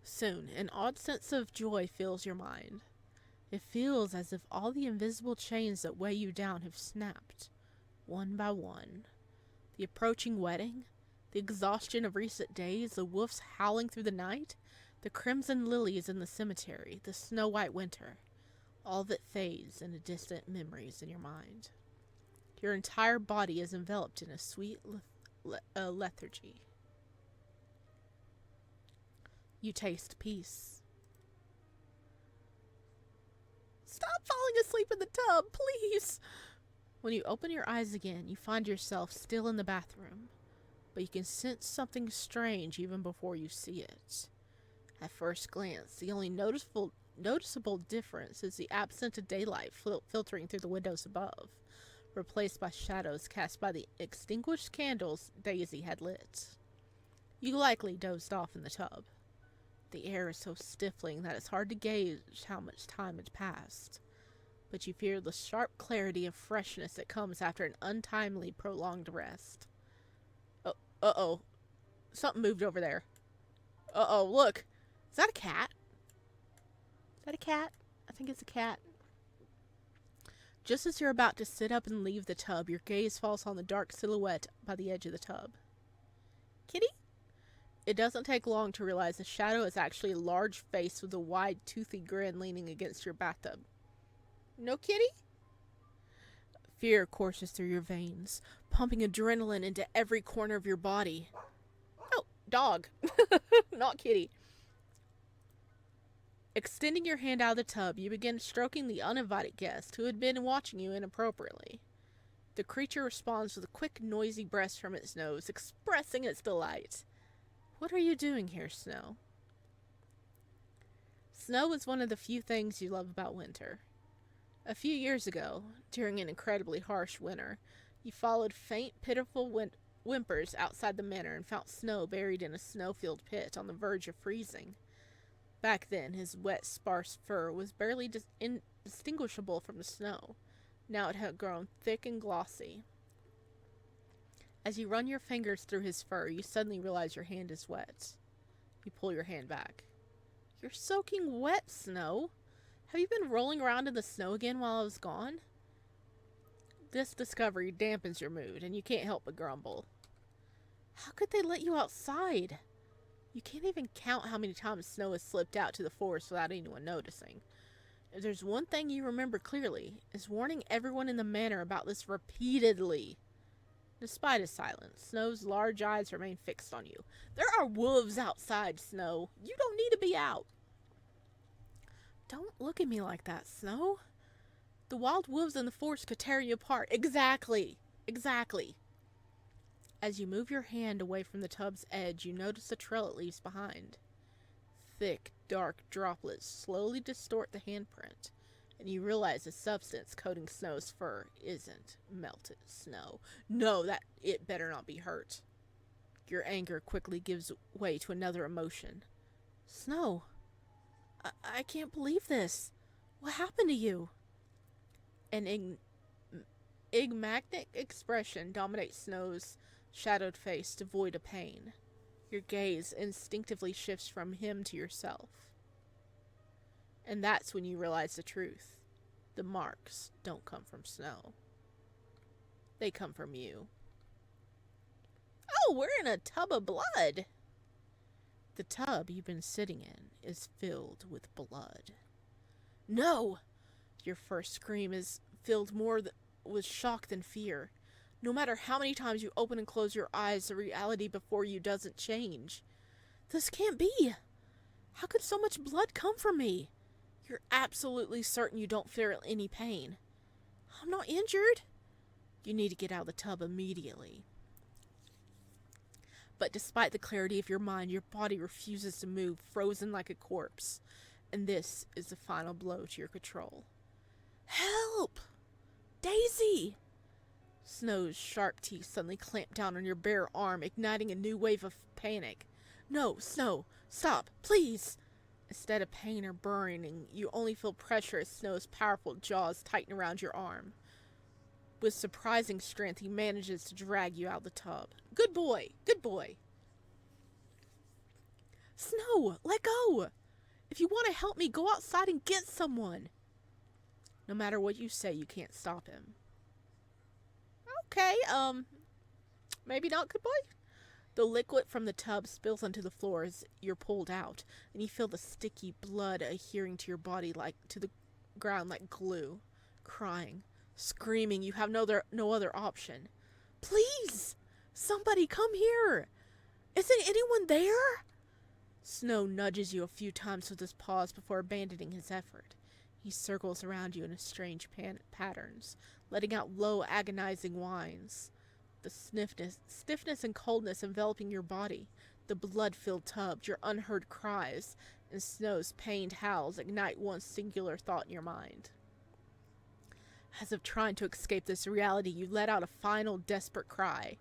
Soon, an odd sense of joy fills your mind. It feels as if all the invisible chains that weigh you down have snapped, one by one. The approaching wedding, the exhaustion of recent days, the wolves howling through the night, the crimson lilies in the cemetery, the snow-white winter. All of it fades into distant memories in your mind. Your entire body is enveloped in a sweet lethargy. You taste peace. Stop falling asleep in the tub, please! When you open your eyes again, you find yourself still in the bathroom, but you can sense something strange even before you see it. At first glance, the only noticeable difference is the absence of daylight filtering through the windows above, replaced by shadows cast by the extinguished candles Daisy had lit. You likely dozed off in the tub. The air is so stifling that it's hard to gauge how much time had passed, but you feel the sharp clarity and freshness that comes after an untimely, prolonged rest. Uh-oh. Something moved over there. Uh-oh, look. Is that a cat? Is that a cat? I think it's a cat. Just as you're about to sit up and leave the tub, your gaze falls on the dark silhouette by the edge of the tub. Kitty? It doesn't take long to realize the shadow is actually a large face with a wide, toothy grin leaning against your bathtub. No kitty? Fear courses through your veins, pumping adrenaline into every corner of your body. Oh, dog. Not kitty. Extending your hand out of the tub, you begin stroking the uninvited guest who had been watching you inappropriately. The creature responds with a quick, noisy breath from its nose, expressing its delight. What are you doing here, Snow? Snow is one of the few things you love about winter. A few years ago, during an incredibly harsh winter, you followed faint, pitiful whimpers outside the manor and found Snow buried in a snow-filled pit on the verge of freezing. Back then, his wet, sparse fur was barely indistinguishable from the snow. Now it had grown thick and glossy. As you run your fingers through his fur, you suddenly realize your hand is wet. You pull your hand back. You're soaking wet, Snow. Have you been rolling around in the snow again while I was gone? This discovery dampens your mood, and you can't help but grumble. How could they let you outside? You can't even count how many times Snow has slipped out to the forest without anyone noticing. If there's one thing you remember clearly, it's warning everyone in the manor about this repeatedly. Despite his silence, Snow's large eyes remain fixed on you. There are wolves outside, Snow. You don't need to be out. Don't look at me like that, Snow. The wild wolves in the forest could tear you apart. Exactly. As you move your hand away from the tub's edge, you notice the trail it leaves behind. Thick, dark droplets slowly distort the handprint, and you realize the substance coating Snow's fur isn't melted snow. No, that it better not be hurt. Your anger quickly gives way to another emotion. Snow, I can't believe this. What happened to you? An enigmatic expression dominates Snow's shadowed face, devoid of pain. Your gaze instinctively shifts from him to yourself. And that's when you realize the truth. The marks don't come from Snow. They come from you. Oh, we're in a tub of blood. The tub you've been sitting in is filled with blood. No! Your first scream is filled more with shock than fear. No matter how many times you open and close your eyes, the reality before you doesn't change. This can't be. How could so much blood come from me? You're absolutely certain you don't feel any pain. I'm not injured. You need to get out of the tub immediately. But despite the clarity of your mind, your body refuses to move, frozen like a corpse. And this is the final blow to your control. Help! Daisy! Snow's sharp teeth suddenly clamp down on your bare arm, igniting a new wave of panic. No, Snow, stop, please! Instead of pain or burning, you only feel pressure as Snow's powerful jaws tighten around your arm. With surprising strength, he manages to drag you out of the tub. Good boy! Good boy! Snow, let go! If you want to help me, go outside and get someone. No matter what you say, you can't stop him. Okay, maybe not, good boy? The liquid from the tub spills onto the floor as you're pulled out, and you feel the sticky blood adhering to your body like to the ground like glue. Crying, screaming, you have no other option. Please! Somebody come here! Isn't anyone there? Snow nudges you a few times with his paws before abandoning his effort. He circles around you in strange patterns, letting out low, agonizing whines. The stiffness and coldness enveloping your body, the blood-filled tub, your unheard cries, and Snow's pained howls ignite one singular thought in your mind. As if trying to escape this reality, you let out a final desperate cry.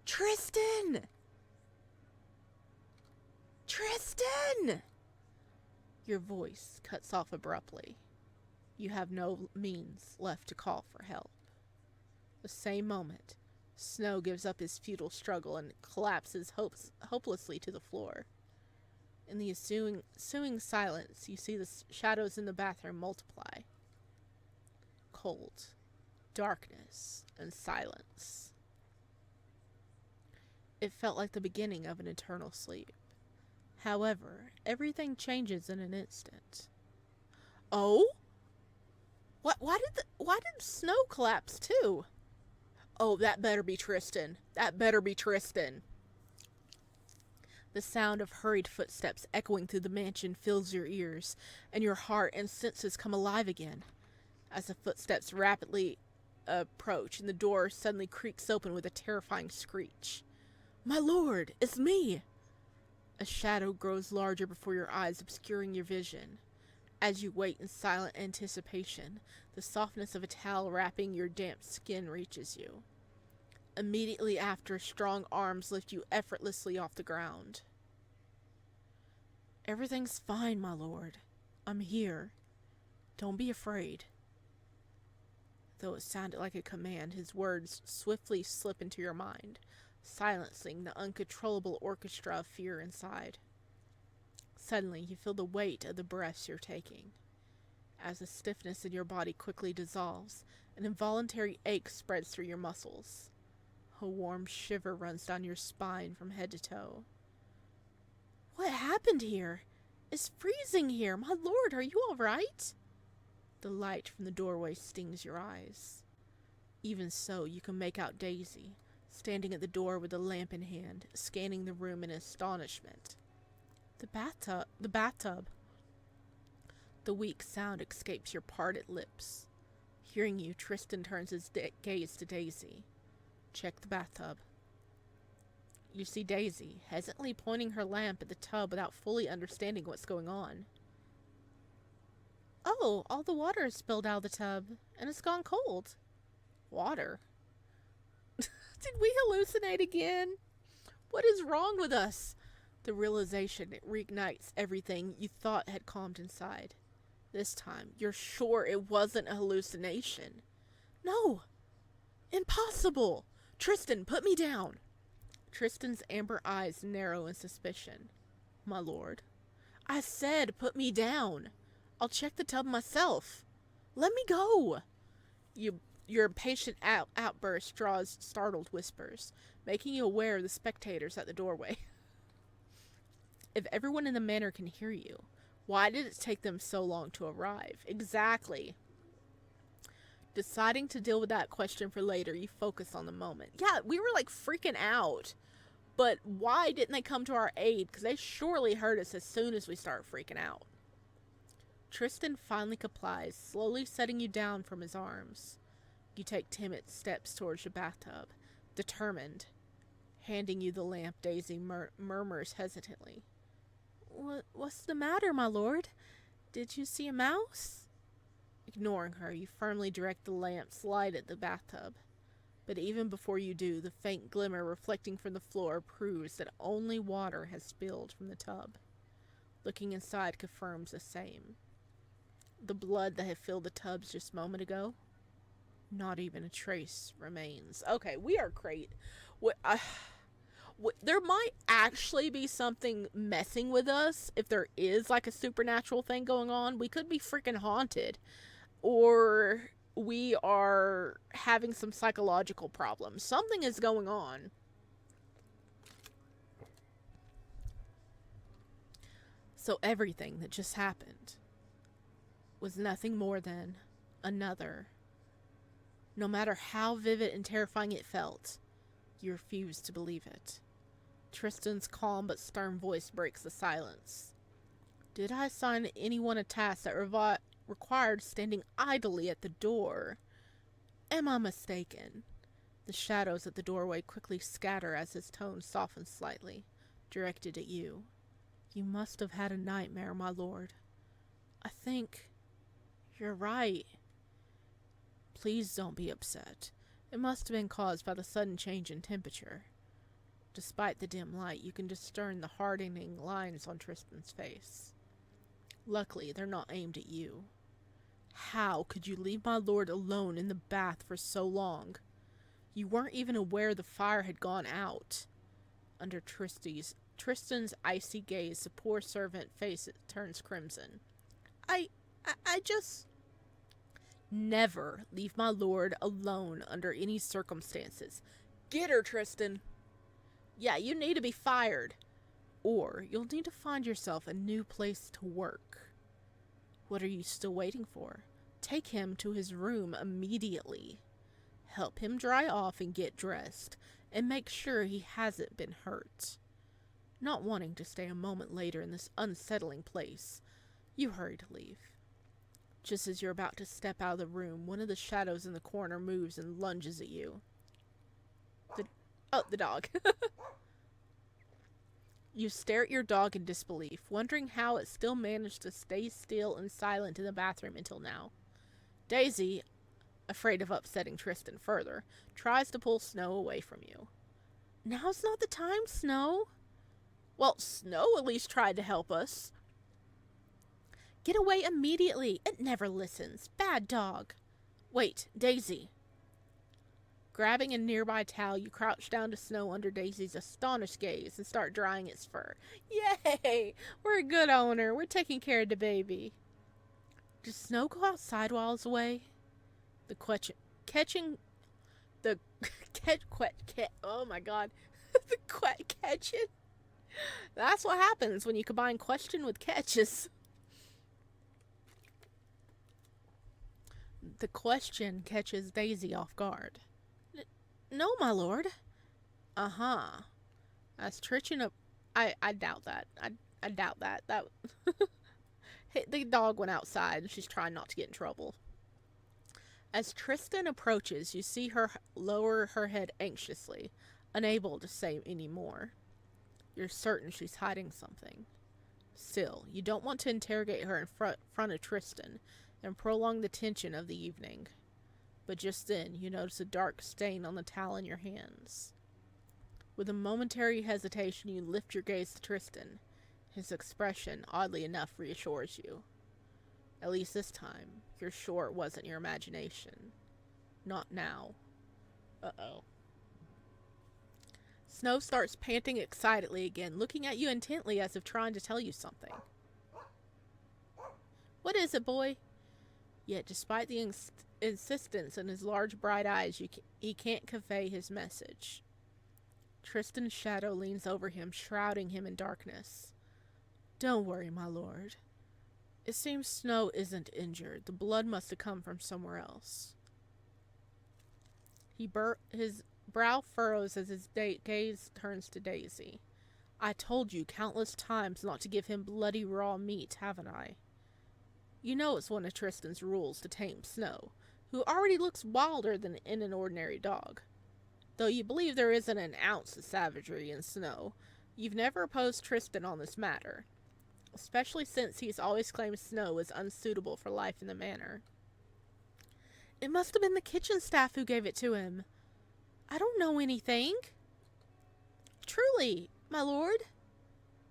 Tristan! Tristan! Your voice cuts off abruptly. You have no means left to call for help. The same moment, Snow gives up his futile struggle and collapses hopelessly to the floor. In the ensuing silence, you see the shadows in the bathroom multiply. Cold, darkness, and silence. It felt like the beginning of an eternal sleep. However, everything changes in an instant. Oh? Why did Snow collapse too? Oh, that better be Tristan. That better be Tristan. The sound of hurried footsteps echoing through the mansion fills your ears, and your heart and senses come alive again. As the footsteps rapidly approach, and the door suddenly creaks open with a terrifying screech. My lord, it's me! A shadow grows larger before your eyes, obscuring your vision. As you wait in silent anticipation, the softness of a towel wrapping your damp skin reaches you. Immediately after, strong arms lift you effortlessly off the ground. Everything's fine, my lord. I'm here. Don't be afraid. Though it sounded like a command, his words swiftly slip into your mind, silencing the uncontrollable orchestra of fear inside. Suddenly, you feel the weight of the breaths you're taking. As the stiffness in your body quickly dissolves, an involuntary ache spreads through your muscles. A warm shiver runs down your spine from head to toe. What happened here? It's freezing here. My lord, are you all right? The light from the doorway stings your eyes. Even so, you can make out Daisy, standing at the door with a lamp in hand, scanning the room in astonishment. The bathtub. The weak sound escapes your parted lips. Hearing you, Tristan turns his gaze to Daisy. Check the bathtub. You see Daisy, hesitantly pointing her lamp at the tub without fully understanding what's going on. Oh, all the water is spilled out of the tub, and it's gone cold. Water? Did we hallucinate again? What is wrong with us? The realization reignites everything you thought had calmed inside. This time, you're sure it wasn't a hallucination. No! Impossible! Tristan, put me down! Tristan's amber eyes narrow in suspicion. My lord. I said put me down. I'll check the tub myself. Let me go! Your impatient outburst draws startled whispers, making you aware of the spectators at the doorway. If everyone in the manor can hear you, why did it take them so long to arrive? Exactly. Deciding to deal with that question for later, you focus on the moment. Yeah, we were like freaking out. But why didn't they come to our aid? Because they surely heard us as soon as we start freaking out. Tristan finally complies, slowly setting you down from his arms. You take timid steps towards the bathtub, determined. Handing you the lamp, Daisy murmurs hesitantly. What's the matter, my lord? Did you see a mouse? Ignoring her, you firmly direct the lamp's light at the bathtub. But even before you do, the faint glimmer reflecting from the floor proves that only water has spilled from the tub. Looking inside confirms the same. The blood that had filled the tubs just a moment ago? Not even a trace remains. Okay, we are great. What, there might actually be something messing with us if there is like a supernatural thing going on. We could be freaking haunted, or we are having some psychological problems. Something is going on. So everything that just happened was nothing more than another. No matter how vivid and terrifying it felt, you refused to believe it. Tristan's calm but stern voice breaks the silence. Did I assign anyone a task that required standing idly at the door? Am I mistaken? The shadows at the doorway quickly scatter as his tone softens slightly, directed at you. You must have had a nightmare, my lord. I think you're right. Please don't be upset. It must have been caused by the sudden change in temperature. Despite the dim light, you can discern the hardening lines on Tristan's face. Luckily, they're not aimed at you. How could you leave my lord alone in the bath for so long? You weren't even aware the fire had gone out. Under Tristan's icy gaze, the poor servant face turns crimson. I just... Never leave my lord alone under any circumstances. Get her, Tristan. Yeah, you need to be fired. Or you'll need to find yourself a new place to work. What are you still waiting for? Take him to his room immediately. Help him dry off and get dressed, and make sure he hasn't been hurt. Not wanting to stay a moment later in this unsettling place, you hurry to leave. Just as you're about to step out of the room, one of the shadows in the corner moves and lunges at you. The dog. You stare at your dog in disbelief, wondering how it still managed to stay still and silent in the bathroom until now. Daisy, afraid of upsetting Tristan further, tries to pull Snow away from you. Now's not the time, Snow. Well, Snow at least tried to help us. Get away immediately. It never listens. Bad dog. Wait, Daisy. Grabbing a nearby towel, you crouch down to Snow under Daisy's astonished gaze and start drying its fur. Yay! We're a good owner. We're taking care of the baby. Does Snow go outside while it's away? Oh my god. Catching. That's what happens when you combine question with catches. The question catches Daisy off guard. No, my lord. Uh-huh. As Tristan... I doubt that. I doubt that. The dog went outside and she's trying not to get in trouble. As Tristan approaches, you see her lower her head anxiously, unable to say any more. You're certain she's hiding something. Still, you don't want to interrogate her in front of Tristan and prolong the tension of the evening. But just then, you notice a dark stain on the towel in your hands. With a momentary hesitation, you lift your gaze to Tristan. His expression, oddly enough, reassures you. At least this time, you're sure it wasn't your imagination. Not now. Uh-oh. Snow starts panting excitedly again, looking at you intently as if trying to tell you something. What is it, boy? Yet, despite the insistence in his large bright eyes, he can't convey his message. Tristan's shadow leans over him, shrouding him in darkness. Don't worry, my lord. It seems Snow isn't injured. The blood must have come from somewhere else. His brow furrows as his gaze turns to Daisy. I told you countless times not to give him bloody raw meat, haven't I? You know it's one of Tristan's rules to tame Snow, who already looks wilder than in an ordinary dog. Though you believe there isn't an ounce of savagery in Snow, you've never opposed Tristan on this matter, especially since he's always claimed Snow is unsuitable for life in the manor. It must have been the kitchen staff who gave it to him. I don't know anything. Truly, my lord.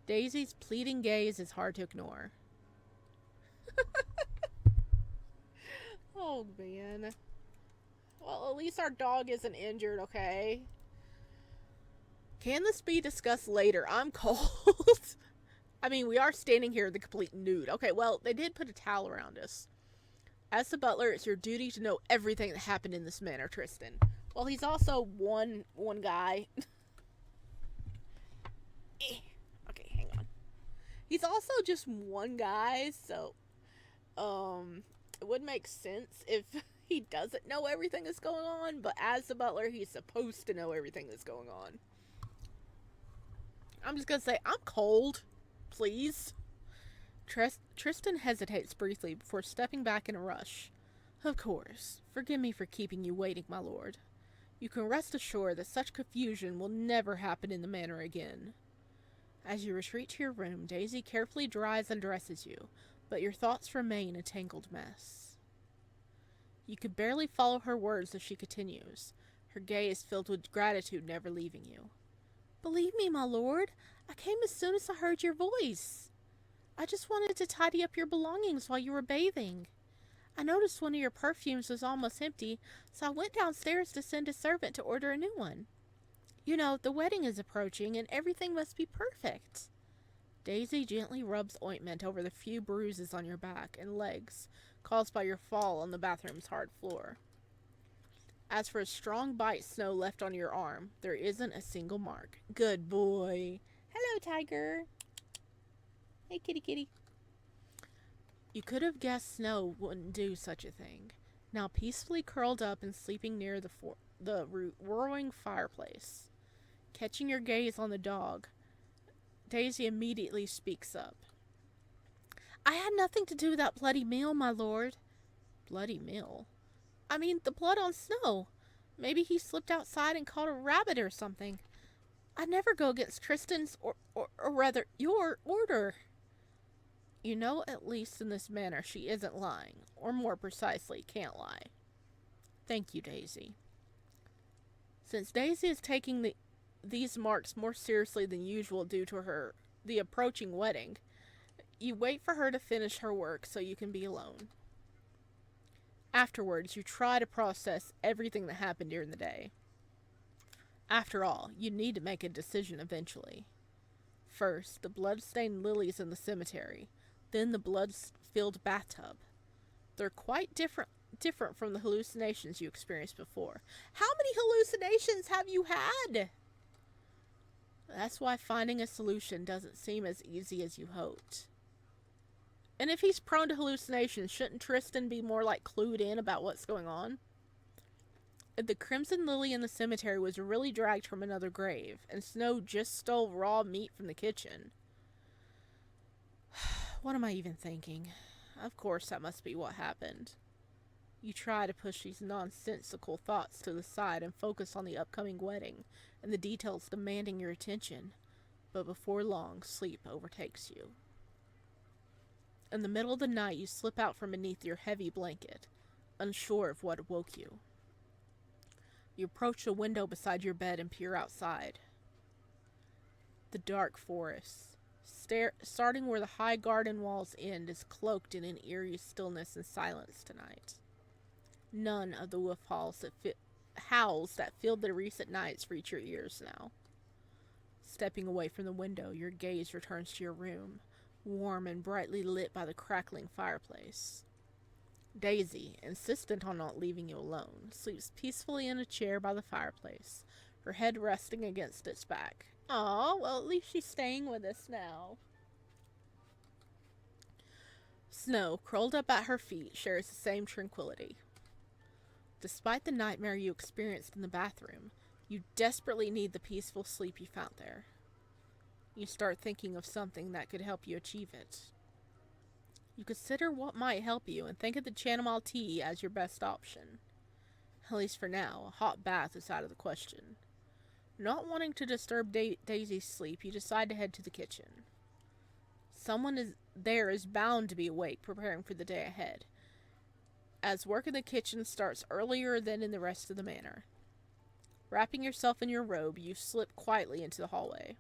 Daisy's pleading gaze is hard to ignore. Oh, man. Well, at least our dog isn't injured, okay? Can this be discussed later? I'm cold. I mean, we are standing here in the complete nude. Okay, well, they did put a towel around us. As the butler, it's your duty to know everything that happened in this manor, Tristan. Well, he's also one guy. Okay, hang on. He's also just one guy, so it would make sense if he doesn't know everything that's going on, but as the butler, he's supposed to know everything that's going on. I'm just gonna say, I'm cold. Please. Tristan hesitates briefly before stepping back in a rush. Of course. Forgive me for keeping you waiting, my lord. You can rest assured that such confusion will never happen in the manor again. As you retreat to your room, Daisy carefully dries and dresses you, but your thoughts remain a tangled mess. You can barely follow her words as she continues, her gaze filled with gratitude never leaving you. Believe me, my lord, I came as soon as I heard your voice. I just wanted to tidy up your belongings while you were bathing. I noticed one of your perfumes was almost empty, so I went downstairs to send a servant to order a new one. You know, the wedding is approaching and everything must be perfect. Daisy gently rubs ointment over the few bruises on your back and legs caused by your fall on the bathroom's hard floor. As for a strong bite Snow left on your arm, there isn't a single mark. Good boy. Hello, Tiger. Hey, kitty kitty. You could have guessed Snow wouldn't do such a thing. Now peacefully curled up and sleeping near the roaring fireplace. Catching your gaze on the dog, Daisy immediately speaks up. I had nothing to do with that bloody meal, my lord. Bloody meal? I mean, the blood on Snow. Maybe he slipped outside and caught a rabbit or something. I'd never go against Tristan's, or rather, your order. You know, at least in this manner, she isn't lying, or more precisely, can't lie. Thank you, Daisy. Since Daisy is taking these marks more seriously than usual due to the approaching wedding, you wait for her to finish her work so you can be alone. Afterwards, you try to process everything that happened during the day. After all, you need to make a decision eventually. First, the blood-stained lilies in the cemetery, then the blood-filled bathtub. They're quite different from the hallucinations you experienced before. How many hallucinations have you had? That's why finding a solution doesn't seem as easy as you hoped. And if he's prone to hallucinations, shouldn't Tristan be more clued in about what's going on? If the crimson lily in the cemetery was really dragged from another grave, and Snow just stole raw meat from the kitchen, what am I even thinking? Of course that must be what happened. You try to push these nonsensical thoughts to the side and focus on the upcoming wedding and the details demanding your attention, but before long, sleep overtakes you. In the middle of the night, you slip out from beneath your heavy blanket, unsure of what awoke you. You approach the window beside your bed and peer outside. The dark forest, starting where the high garden walls end, is cloaked in an eerie stillness and silence tonight. None of the wolf howls that filled the recent nights reach your ears now. Stepping away from the window, your gaze returns to your room, warm and brightly lit by the crackling fireplace. Daisy, insistent on not leaving you alone, sleeps peacefully in a chair by the fireplace, her head resting against its back. Aw, well, at least she's staying with us now. Snow, curled up at her feet, shares the same tranquility. Despite the nightmare you experienced in the bathroom, you desperately need the peaceful sleep you found there. You start thinking of something that could help you achieve it. You consider what might help you and think of the chamomile tea as your best option. At least for now, a hot bath is out of the question. Not wanting to disturb Daisy's sleep, you decide to head to the kitchen. Someone is bound to be awake, preparing for the day ahead, as work in the kitchen starts earlier than in the rest of the manor. Wrapping yourself in your robe, you slip quietly into the hallway.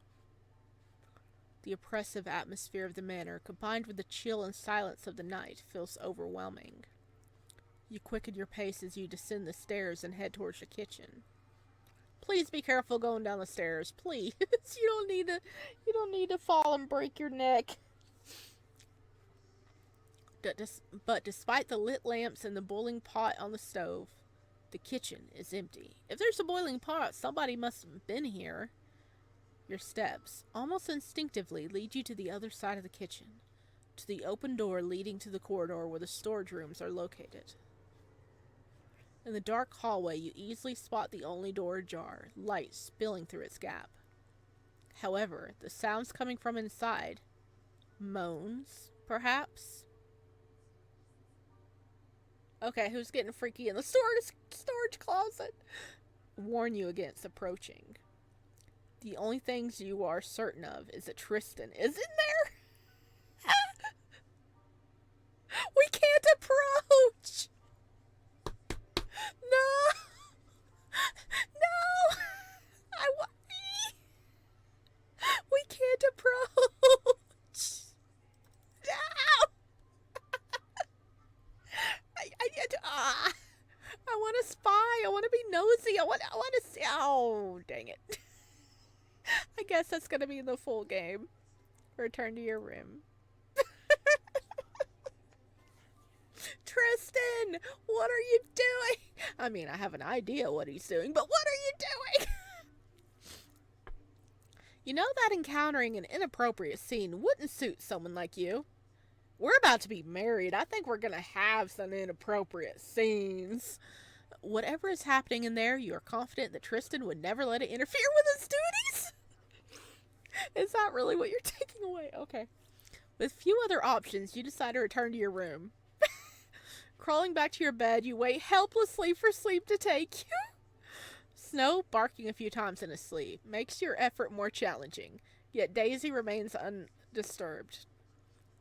The oppressive atmosphere of the manor, combined with the chill and silence of the night, feels overwhelming. You quicken your pace as you descend the stairs and head towards the kitchen. Please be careful going down the stairs, please. You don't need to fall and break your neck. But despite the lit lamps and the boiling pot on the stove, the kitchen is empty. If there's a boiling pot, somebody must have been here. Your steps, almost instinctively, lead you to the other side of the kitchen, to the open door leading to the corridor where the storage rooms are located. In the dark hallway, you easily spot the only door ajar, light spilling through its gap. However, the sounds coming from inside, moans, perhaps? Okay, who's getting freaky in the storage closet? Warn you against approaching. The only things you are certain of is that Tristan is in there. We can't approach. No. No. We can't approach. No. I want to spy. I want to be nosy. I want to see. Oh, dang it. I guess that's going to be the full game. Return to your room. Tristan, what are you doing? I mean, I have an idea what he's doing, but what are you doing? You know that encountering an inappropriate scene wouldn't suit someone like you. We're about to be married. I think we're going to have some inappropriate scenes. Whatever is happening in there, you are confident that Tristan would never let it interfere with his duties? Is that really what you're taking away? Okay. With few other options, you decide to return to your room. Crawling back to your bed, you wait helplessly for sleep to take you. Snow, barking a few times in his sleep, makes your effort more challenging, yet Daisy remains undisturbed.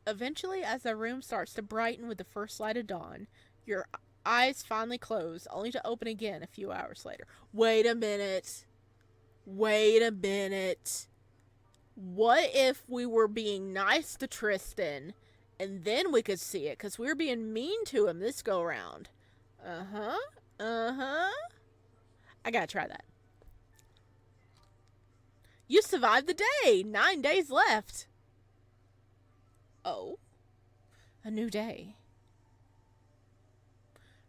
Eventually, as the room starts to brighten with the first light of dawn, your eyes finally close, only to open again a few hours later. Wait a minute. What if we were being nice to Tristan, and then we could see it, because we were being mean to him this go-round? I gotta try that. You survived the day! 9 days left! Oh. A new day.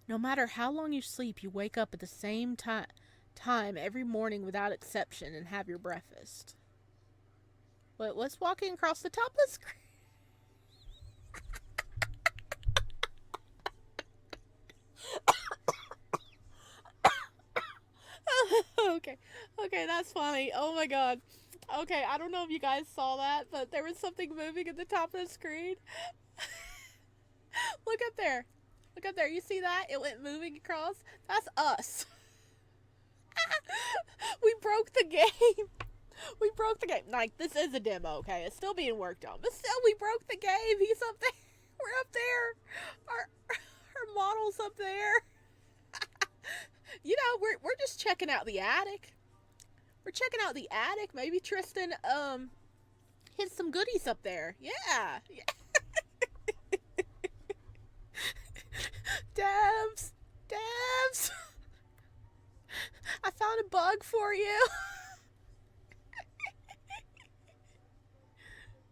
No matter how long you sleep, you wake up at the same time every morning without exception and have your breakfast. Wait, what's walking across the top of the screen? Okay, that's funny. Oh my god. Okay, I don't know if you guys saw that, but there was something moving at the top of the screen. Look up there. You see that? It went moving across. That's us. We broke the game. Like, this is a demo, okay? It's still being worked on. But still, we broke the game. He's up there. We're up there. Our model's up there. You know, we're just checking out the attic. Maybe Tristan hid some goodies up there. Yeah. Devs. I found a bug for you.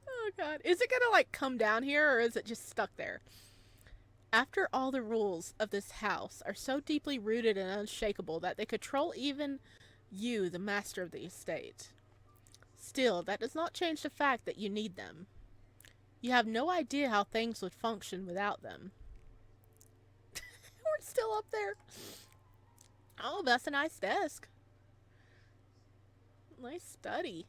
Oh god. Is it gonna like come down here, or is it just stuck there? After all, the rules of this house are so deeply rooted and unshakable that they control even you, the master of the estate. Still, that does not change the fact that you need them. You have no idea how things would function without them. We're still up there. Oh, that's a nice desk. Nice study.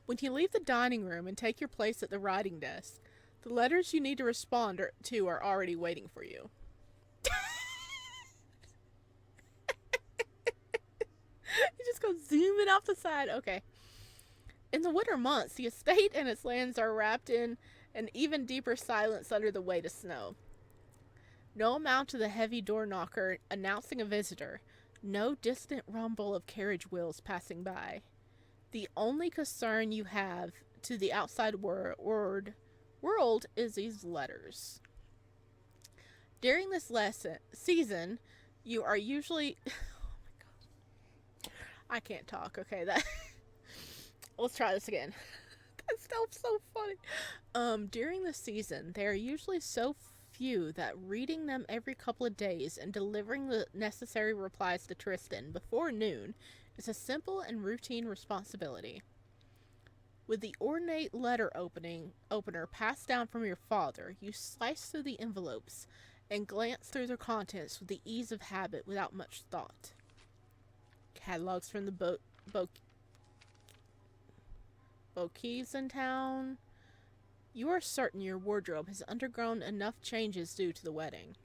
When you leave the dining room and take your place at the writing desk, the letters you need to respond to are already waiting for you. You just go zooming off the side. Okay. In the winter months, the estate and its lands are wrapped in an even deeper silence under the weight of snow. No amount of the heavy door knocker announcing a visitor. No distant rumble of carriage wheels passing by. The only concern you have to the outside world is these letters. During this season, you are usually I can't talk. Okay, that let's try this again. That stuff's so funny. During the season, they are usually so few that reading them every couple of days and delivering the necessary replies to Tristan before noon is a simple and routine responsibility. With the ornate opener passed down from your father, you slice through the envelopes and glance through their contents with the ease of habit without much thought. Catalogs from the Bokeys in town. You are certain your wardrobe has undergone enough changes due to the wedding.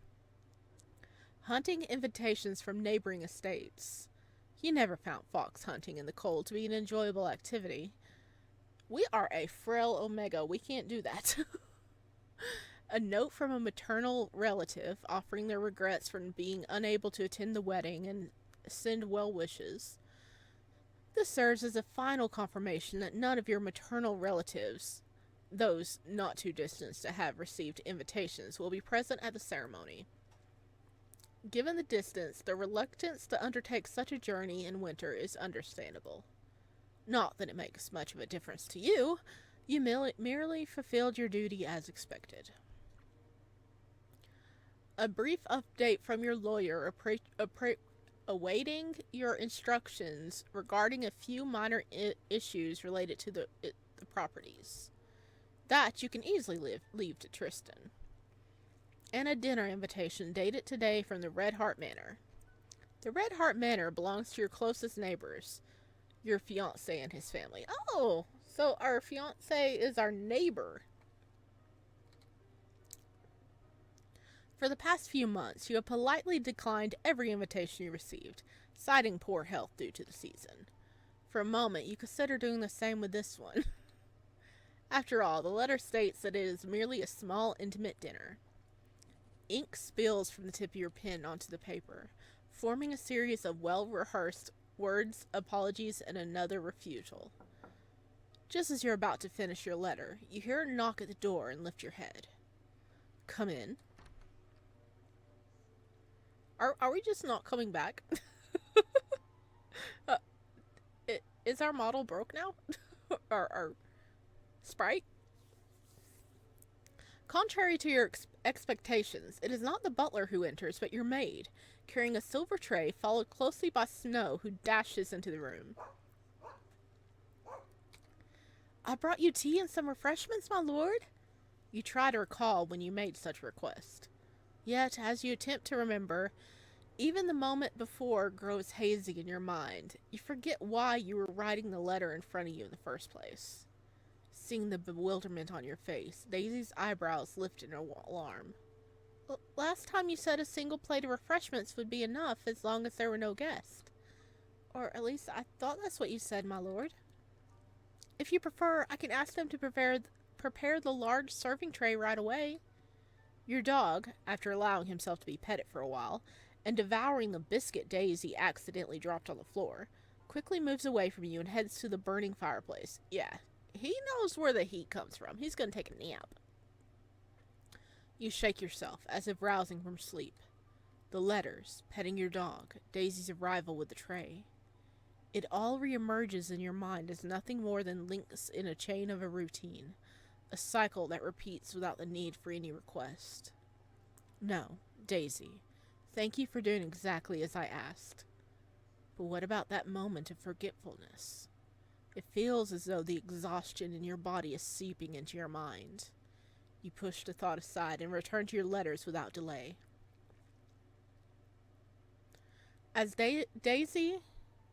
Hunting invitations from neighboring estates. You never found fox hunting in the cold to be an enjoyable activity. We are a frail omega. We can't do that. A note from a maternal relative offering their regrets for being unable to attend the wedding and send well wishes. This serves as a final confirmation that none of your maternal relatives, those not too distant to have received invitations, will be present at the ceremony. Given the distance, the reluctance to undertake such a journey in winter is understandable. Not that it makes much of a difference to you. You merely fulfilled your duty as expected. A brief update from your lawyer awaiting your instructions regarding a few minor issues related to the properties. That you can easily leave to Tristan. And a dinner invitation dated today from the Red Heart Manor. The Red Heart Manor belongs to your closest neighbors, your fiancé and his family. Oh, so our fiancé is our neighbor. For the past few months, you have politely declined every invitation you received, citing poor health due to the season. For a moment, you consider doing the same with this one. After all, the letter states that it is merely a small, intimate dinner. Ink spills from the tip of your pen onto the paper, forming a series of well-rehearsed words, apologies, and another refusal. Just as you're about to finish your letter, you hear a knock at the door and lift your head. Come in. Are we just not coming back? uh, is our model broke now? our sprite? Contrary to your expectations, it is not the butler who enters, but your maid, carrying a silver tray, followed closely by Snow, who dashes into the room. I brought you tea and some refreshments, my lord. You try to recall when you made such a request. Yet, as you attempt to remember, even the moment before grows hazy in your mind. You forget why you were writing the letter in front of you in the first place. Seeing the bewilderment on your face, Daisy's eyebrows lifted in alarm. Last time you said a single plate of refreshments would be enough as long as there were no guests. Or at least I thought that's what you said, my lord. If you prefer, I can ask them to prepare the large serving tray right away. Your dog, after allowing himself to be petted for a while, and devouring the biscuit Daisy accidentally dropped on the floor, quickly moves away from you and heads to the burning fireplace. Yeah, he knows where the heat comes from. He's gonna take a nap. You shake yourself, as if rousing from sleep. The letters, petting your dog, Daisy's arrival with the tray. It all reemerges in your mind as nothing more than links in a chain of a routine, a cycle that repeats without the need for any request. No, Daisy, thank you for doing exactly as I asked. But what about that moment of forgetfulness? It feels as though the exhaustion in your body is seeping into your mind. You push the thought aside and return to your letters without delay. As Daisy,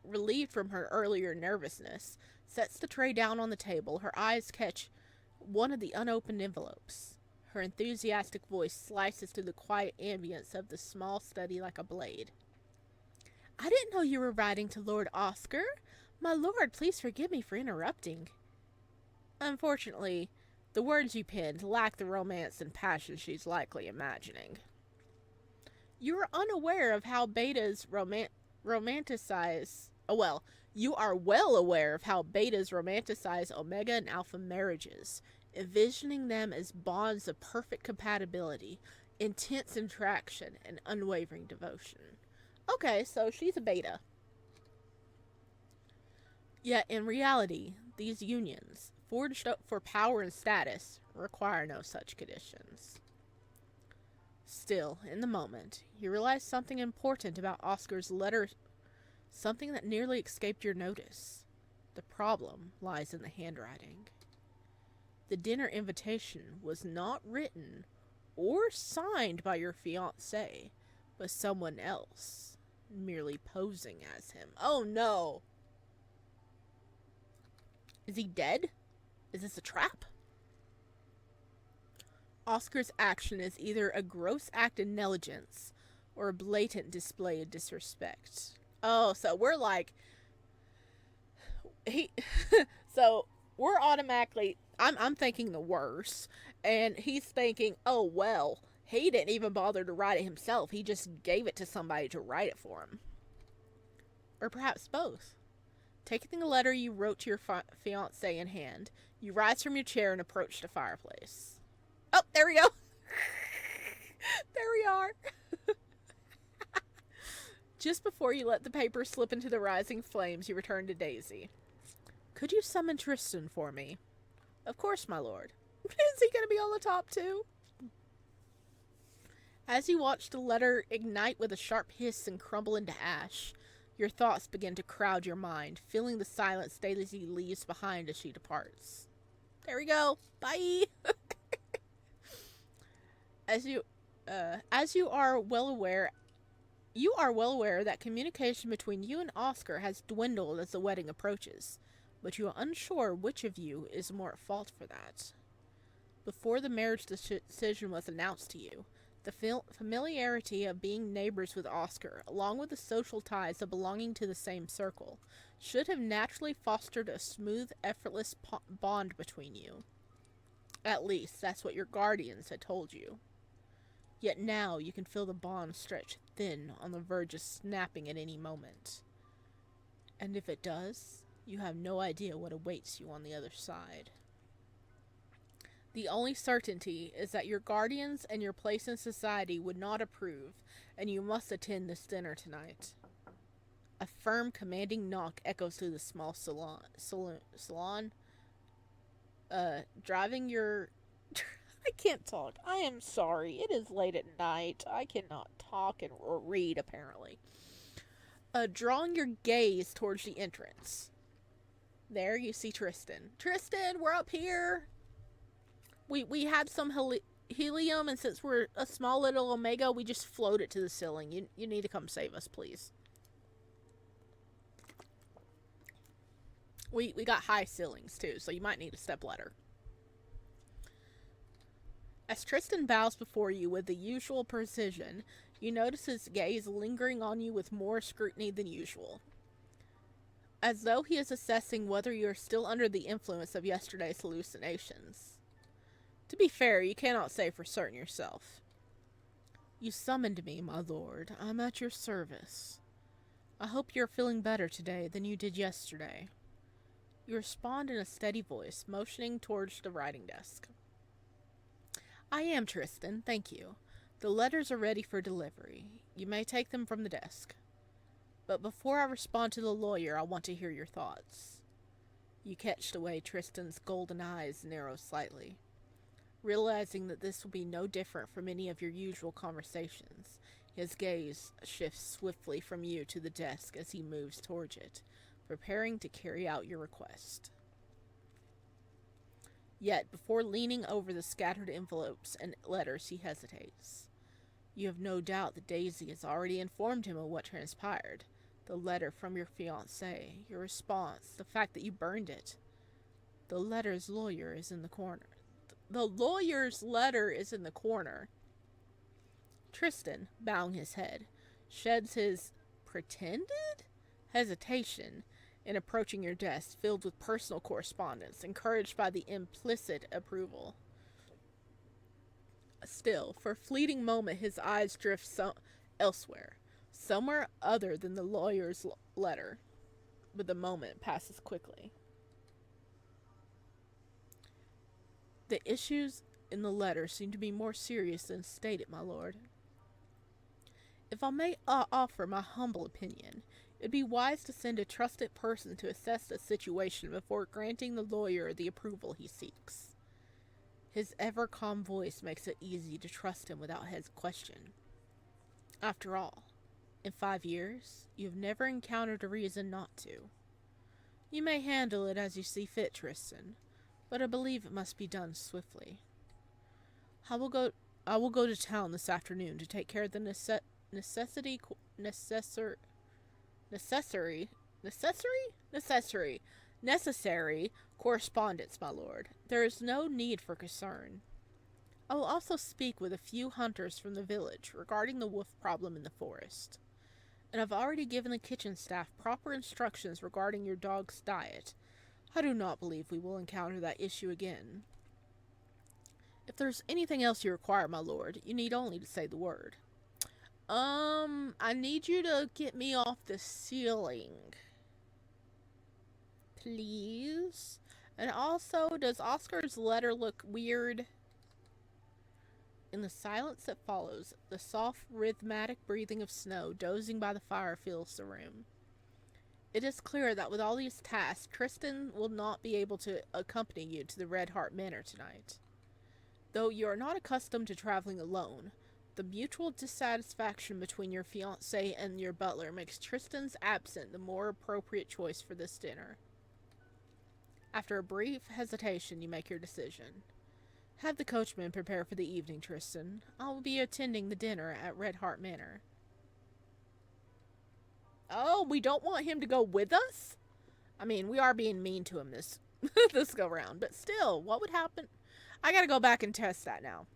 relieved from her earlier nervousness, sets the tray down on the table, her eyes catch one of the unopened envelopes. Her enthusiastic voice slices through the quiet ambience of the small study like a blade. I didn't know you were writing to Lord Oscar. My lord, please forgive me for interrupting. Unfortunately, the words you penned lack the romance and passion she's likely imagining. You are unaware of how betas romanticize... you are well aware of how betas romanticize omega and alpha marriages, envisioning them as bonds of perfect compatibility, intense interaction, and unwavering devotion. Okay, so she's a beta. Yet in reality, these unions, forged up for power and status, require no such conditions. Still, in the moment, you realize something important about Oscar's letter, something that nearly escaped your notice. The problem lies in the handwriting. The dinner invitation was not written or signed by your fiancé, but someone else, merely posing as him. Oh no! Is he dead? Is this a trap? Oscar's action is either a gross act of negligence or a blatant display of disrespect. Oh, so we're like, so we're automatically, I'm thinking the worst, and he's thinking, oh well, he didn't even bother to write it himself. He just gave it to somebody to write it for him. Or perhaps both. Taking the letter you wrote to your fiancé in hand, you rise from your chair and approach the fireplace. Oh, there we go. There we are. Just before you let the paper slip into the rising flames, you return to Daisy. Could you summon Tristan for me? Of course, my lord. Is he going to be on the top too? As you watch the letter ignite with a sharp hiss and crumble into ash, your thoughts begin to crowd your mind, filling the silence Daisy leaves behind as she departs. There we go. Bye. As you are well aware that communication between you and Oscar has dwindled as the wedding approaches, but you are unsure which of you is more at fault for that. Before the marriage decision was announced to you, the familiarity of being neighbors with Oscar, along with the social ties of belonging to the same circle, should have naturally fostered a smooth, effortless bond between you. At least, that's what your guardians had told you. Yet now you can feel the bond stretch thin on the verge of snapping at any moment. And if it does, you have no idea what awaits you on the other side. The only certainty is that your guardians and your place in society would not approve, and you must attend this dinner tonight. A firm, commanding knock echoes through the small salon. Driving your... I can't talk. I am sorry. It is late at night. I cannot talk or read, apparently. Drawing your gaze towards the entrance. There you see Tristan. Tristan, we're up here. We had some helium, and since we're a small little omega, we just float it to the ceiling. You need to come save us, please. We got high ceilings, too, so you might need a stepladder. As Tristan bows before you with the usual precision, you notice his gaze lingering on you with more scrutiny than usual. As though he is assessing whether you are still under the influence of yesterday's hallucinations. To be fair, you cannot say for certain yourself. You summoned me, my lord. I'm at your service. I hope you're feeling better today than you did yesterday. You respond in a steady voice, motioning towards the writing desk. I am, Tristan, thank you. The letters are ready for delivery. You may take them from the desk. But before I respond to the lawyer, I want to hear your thoughts. You catch the way Tristan's golden eyes narrow slightly. Realizing that this will be no different from any of your usual conversations, his gaze shifts swiftly from you to the desk as he moves towards it, preparing to carry out your request. Yet, before leaning over the scattered envelopes and letters, he hesitates. You have no doubt that Daisy has already informed him of what transpired. The letter from your fiancé, your response, the fact that you burned it. The lawyer's letter is in the corner. Tristan, bowing his head, sheds his pretended hesitation in approaching your desk filled with personal correspondence, encouraged by the implicit approval. Still, for a fleeting moment, his eyes drift elsewhere, somewhere other than the lawyer's letter, but the moment passes quickly. The issues in the letter seem to be more serious than stated, my lord. If I may offer my humble opinion, it'd be wise to send a trusted person to assess the situation before granting the lawyer the approval he seeks. His ever calm voice makes it easy to trust him without question. After all, in 5 years, you've never encountered a reason not to. You may handle it as you see fit, Tristan, but I believe it must be done swiftly. I will go to town this afternoon to take care of the necessary correspondence, my lord. There is no need for concern. I will also speak with a few hunters from the village regarding the wolf problem in the forest. And I've already given the kitchen staff proper instructions regarding your dog's diet. I do not believe we will encounter that issue again. If there's anything else you require, my lord, you need only to say the word. I need you to get me off the ceiling. Please? And also, does Oscar's letter look weird? In the silence that follows, the soft, rhythmic breathing of snow dozing by the fire fills the room. It is clear that with all these tasks, Tristan will not be able to accompany you to the Red Heart Manor tonight. Though you are not accustomed to traveling alone, the mutual dissatisfaction between your fiancé and your butler makes Tristan's absence the more appropriate choice for this dinner. After a brief hesitation, you make your decision. Have the coachman prepare for the evening, Tristan. I will be attending the dinner at Red Heart Manor. Oh, we don't want him to go with us? I mean, we are being mean to him this go round, but still, what would happen? I gotta go back and test that now.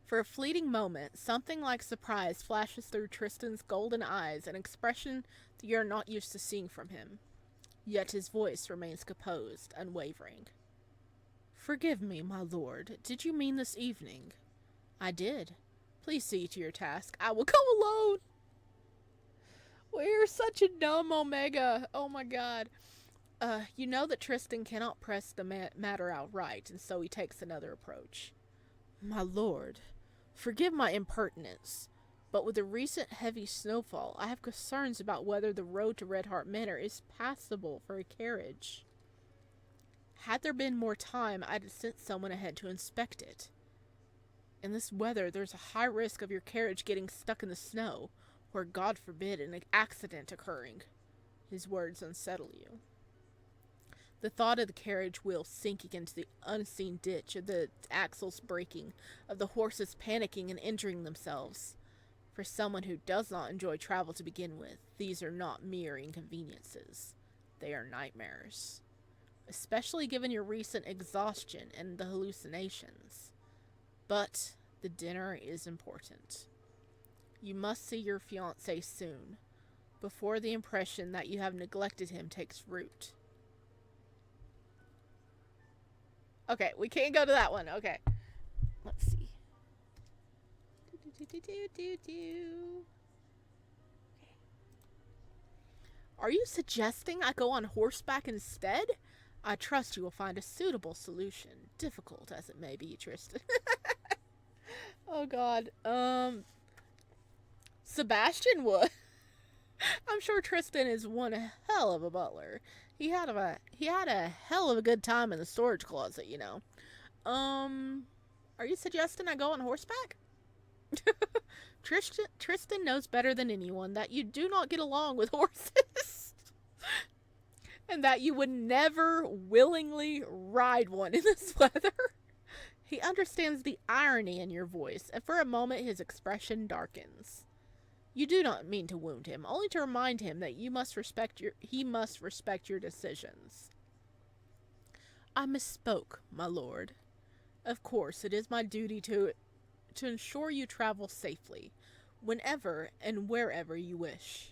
For a fleeting moment, something like surprise flashes through Tristan's golden eyes, an expression that you're not used to seeing from him. Yet his voice remains composed, unwavering. Forgive me, my lord. Did you mean this evening? I did. Please see to your task. I will go alone. We're such a dumb Omega. Oh my god. You know that Tristan cannot press the matter outright, and so he takes another approach. My lord, forgive my impertinence, but with the recent heavy snowfall, I have concerns about whether the road to Red Heart Manor is passable for a carriage. Had there been more time, I'd have sent someone ahead to inspect it. In this weather, there's a high risk of your carriage getting stuck in the snow, or, God forbid, an accident occurring. His words unsettle you. The thought of the carriage wheel sinking into the unseen ditch, of the axles breaking, of the horses panicking and injuring themselves. For someone who does not enjoy travel to begin with, these are not mere inconveniences. They are nightmares. Especially given your recent exhaustion and the hallucinations. But the dinner is important. You must see your fiancé soon, before the impression that you have neglected him takes root. Okay, we can't go to that one. Okay. Let's see. Okay. Are you suggesting I go on horseback instead? I trust you will find a suitable solution, difficult as it may be, Tristan. Oh god. Sebastian would. I'm sure Tristan is one hell of a butler. He had a hell of a good time in the storage closet, you know. Are you suggesting I go on horseback? Tristan knows better than anyone that you do not get along with horses. And that you would never willingly ride one in this weather. He understands the irony in your voice, and for a moment his expression darkens. You do not mean to wound him, only to remind him that he must respect your decisions. I misspoke, my lord. Of course, it is my duty to ensure you travel safely, whenever and wherever you wish.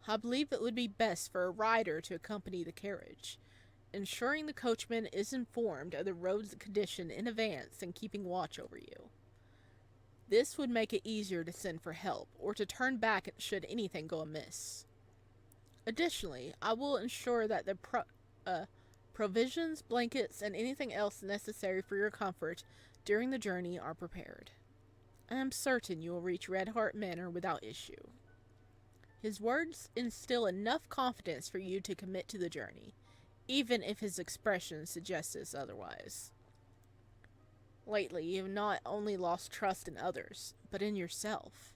I believe it would be best for a rider to accompany the carriage, ensuring the coachman is informed of the road's condition in advance and keeping watch over you. This would make it easier to send for help, or to turn back should anything go amiss. Additionally, I will ensure that the provisions, blankets, and anything else necessary for your comfort during the journey are prepared. I am certain you will reach Red Heart Manor without issue. His words instill enough confidence for you to commit to the journey, even if his expression suggests otherwise. Lately, you have not only lost trust in others, but in yourself.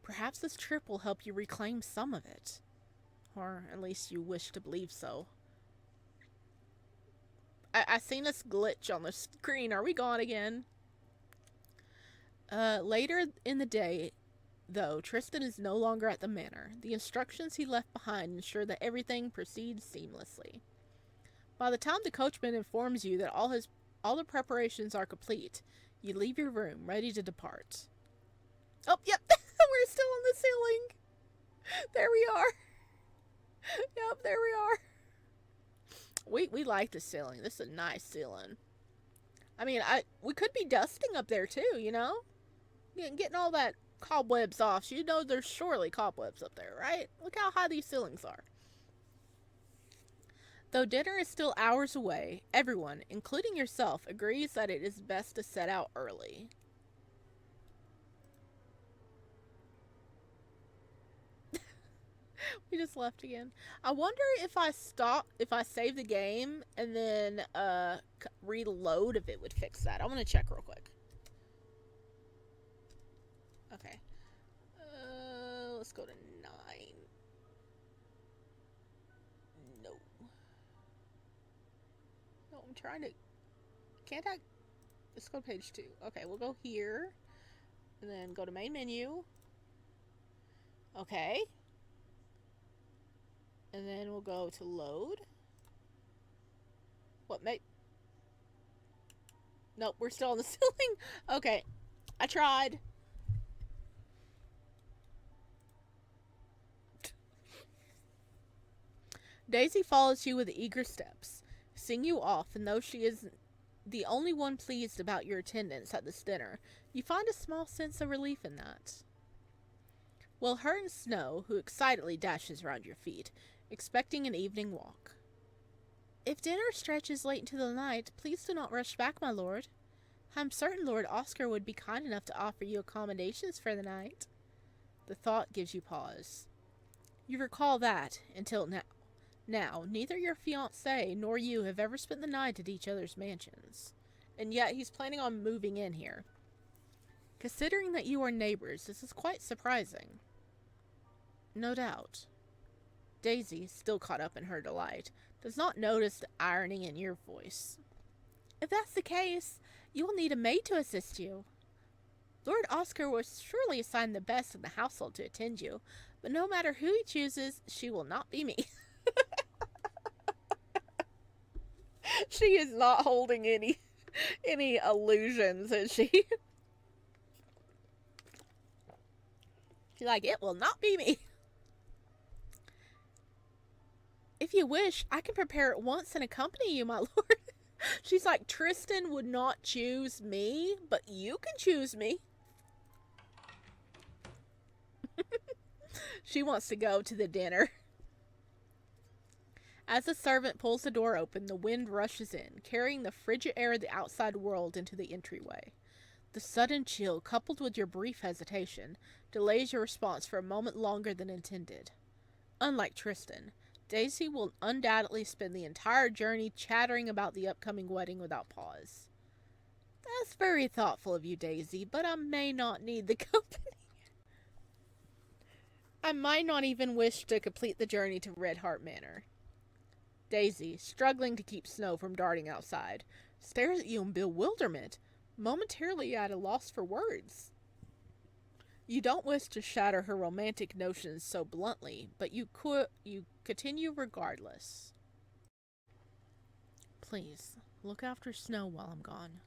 Perhaps this trip will help you reclaim some of it. Or at least you wish to believe so. I seen this glitch on the screen. Are we gone again? Later in the day, though, Tristan is no longer at the manor. The instructions he left behind ensure that everything proceeds seamlessly. By the time the coachman informs you that all the preparations are complete, you leave your room, ready to depart. Oh, yep, we're still on the ceiling. There we are. Yep, there we are. We like the ceiling. This is a nice ceiling. I mean, we could be dusting up there too, you know? Getting all that cobwebs off. You know there's surely cobwebs up there, right? Look how high these ceilings are. Though dinner is still hours away, everyone, including yourself, agrees that it is best to set out early. We just left again. I wonder if I save the game and then reload, if it would fix that. I want to check real quick. Okay. Let's go to 9. No. No, I'm trying to... Can't I... Let's go to page 2. Okay, we'll go here. And then go to main menu. Okay. And then we'll go to load. What, mate? Nope, we're still on the ceiling. Okay. I tried. Daisy follows you with eager steps, seeing you off, and though she is the only one pleased about your attendance at this dinner, you find a small sense of relief in that. Well, her and Snow, who excitedly dashes around your feet, expecting an evening walk. If dinner stretches late into the night, please do not rush back, my lord. I am certain Lord Oscar would be kind enough to offer you accommodations for the night. The thought gives you pause. You recall that, until now, neither your fiancé nor you have ever spent the night at each other's mansions. And yet he's planning on moving in here. Considering that you are neighbors, this is quite surprising. No doubt. Daisy, still caught up in her delight, does not notice the irony in your voice. If that's the case, you will need a maid to assist you. Lord Oscar will surely assign the best in the household to attend you, but no matter who he chooses, she will not be me. She is not holding any illusions, is she? She's like, it will not be me. If you wish, I can prepare at once and accompany you, my lord. She's like, Tristan would not choose me, but you can choose me. She wants to go to the dinner. As the servant pulls the door open, the wind rushes in, carrying the frigid air of the outside world into the entryway. The sudden chill, coupled with your brief hesitation, delays your response for a moment longer than intended. Unlike Tristan, Daisy will undoubtedly spend the entire journey chattering about the upcoming wedding without pause. That's very thoughtful of you, Daisy, but I may not need the company. I might not even wish to complete the journey to Red Heart Manor. Daisy, struggling to keep Snow from darting outside, stares at you in bewilderment, momentarily at a loss for words. You don't wish to shatter her romantic notions so bluntly, but you continue regardless. Please, look after Snow while I'm gone.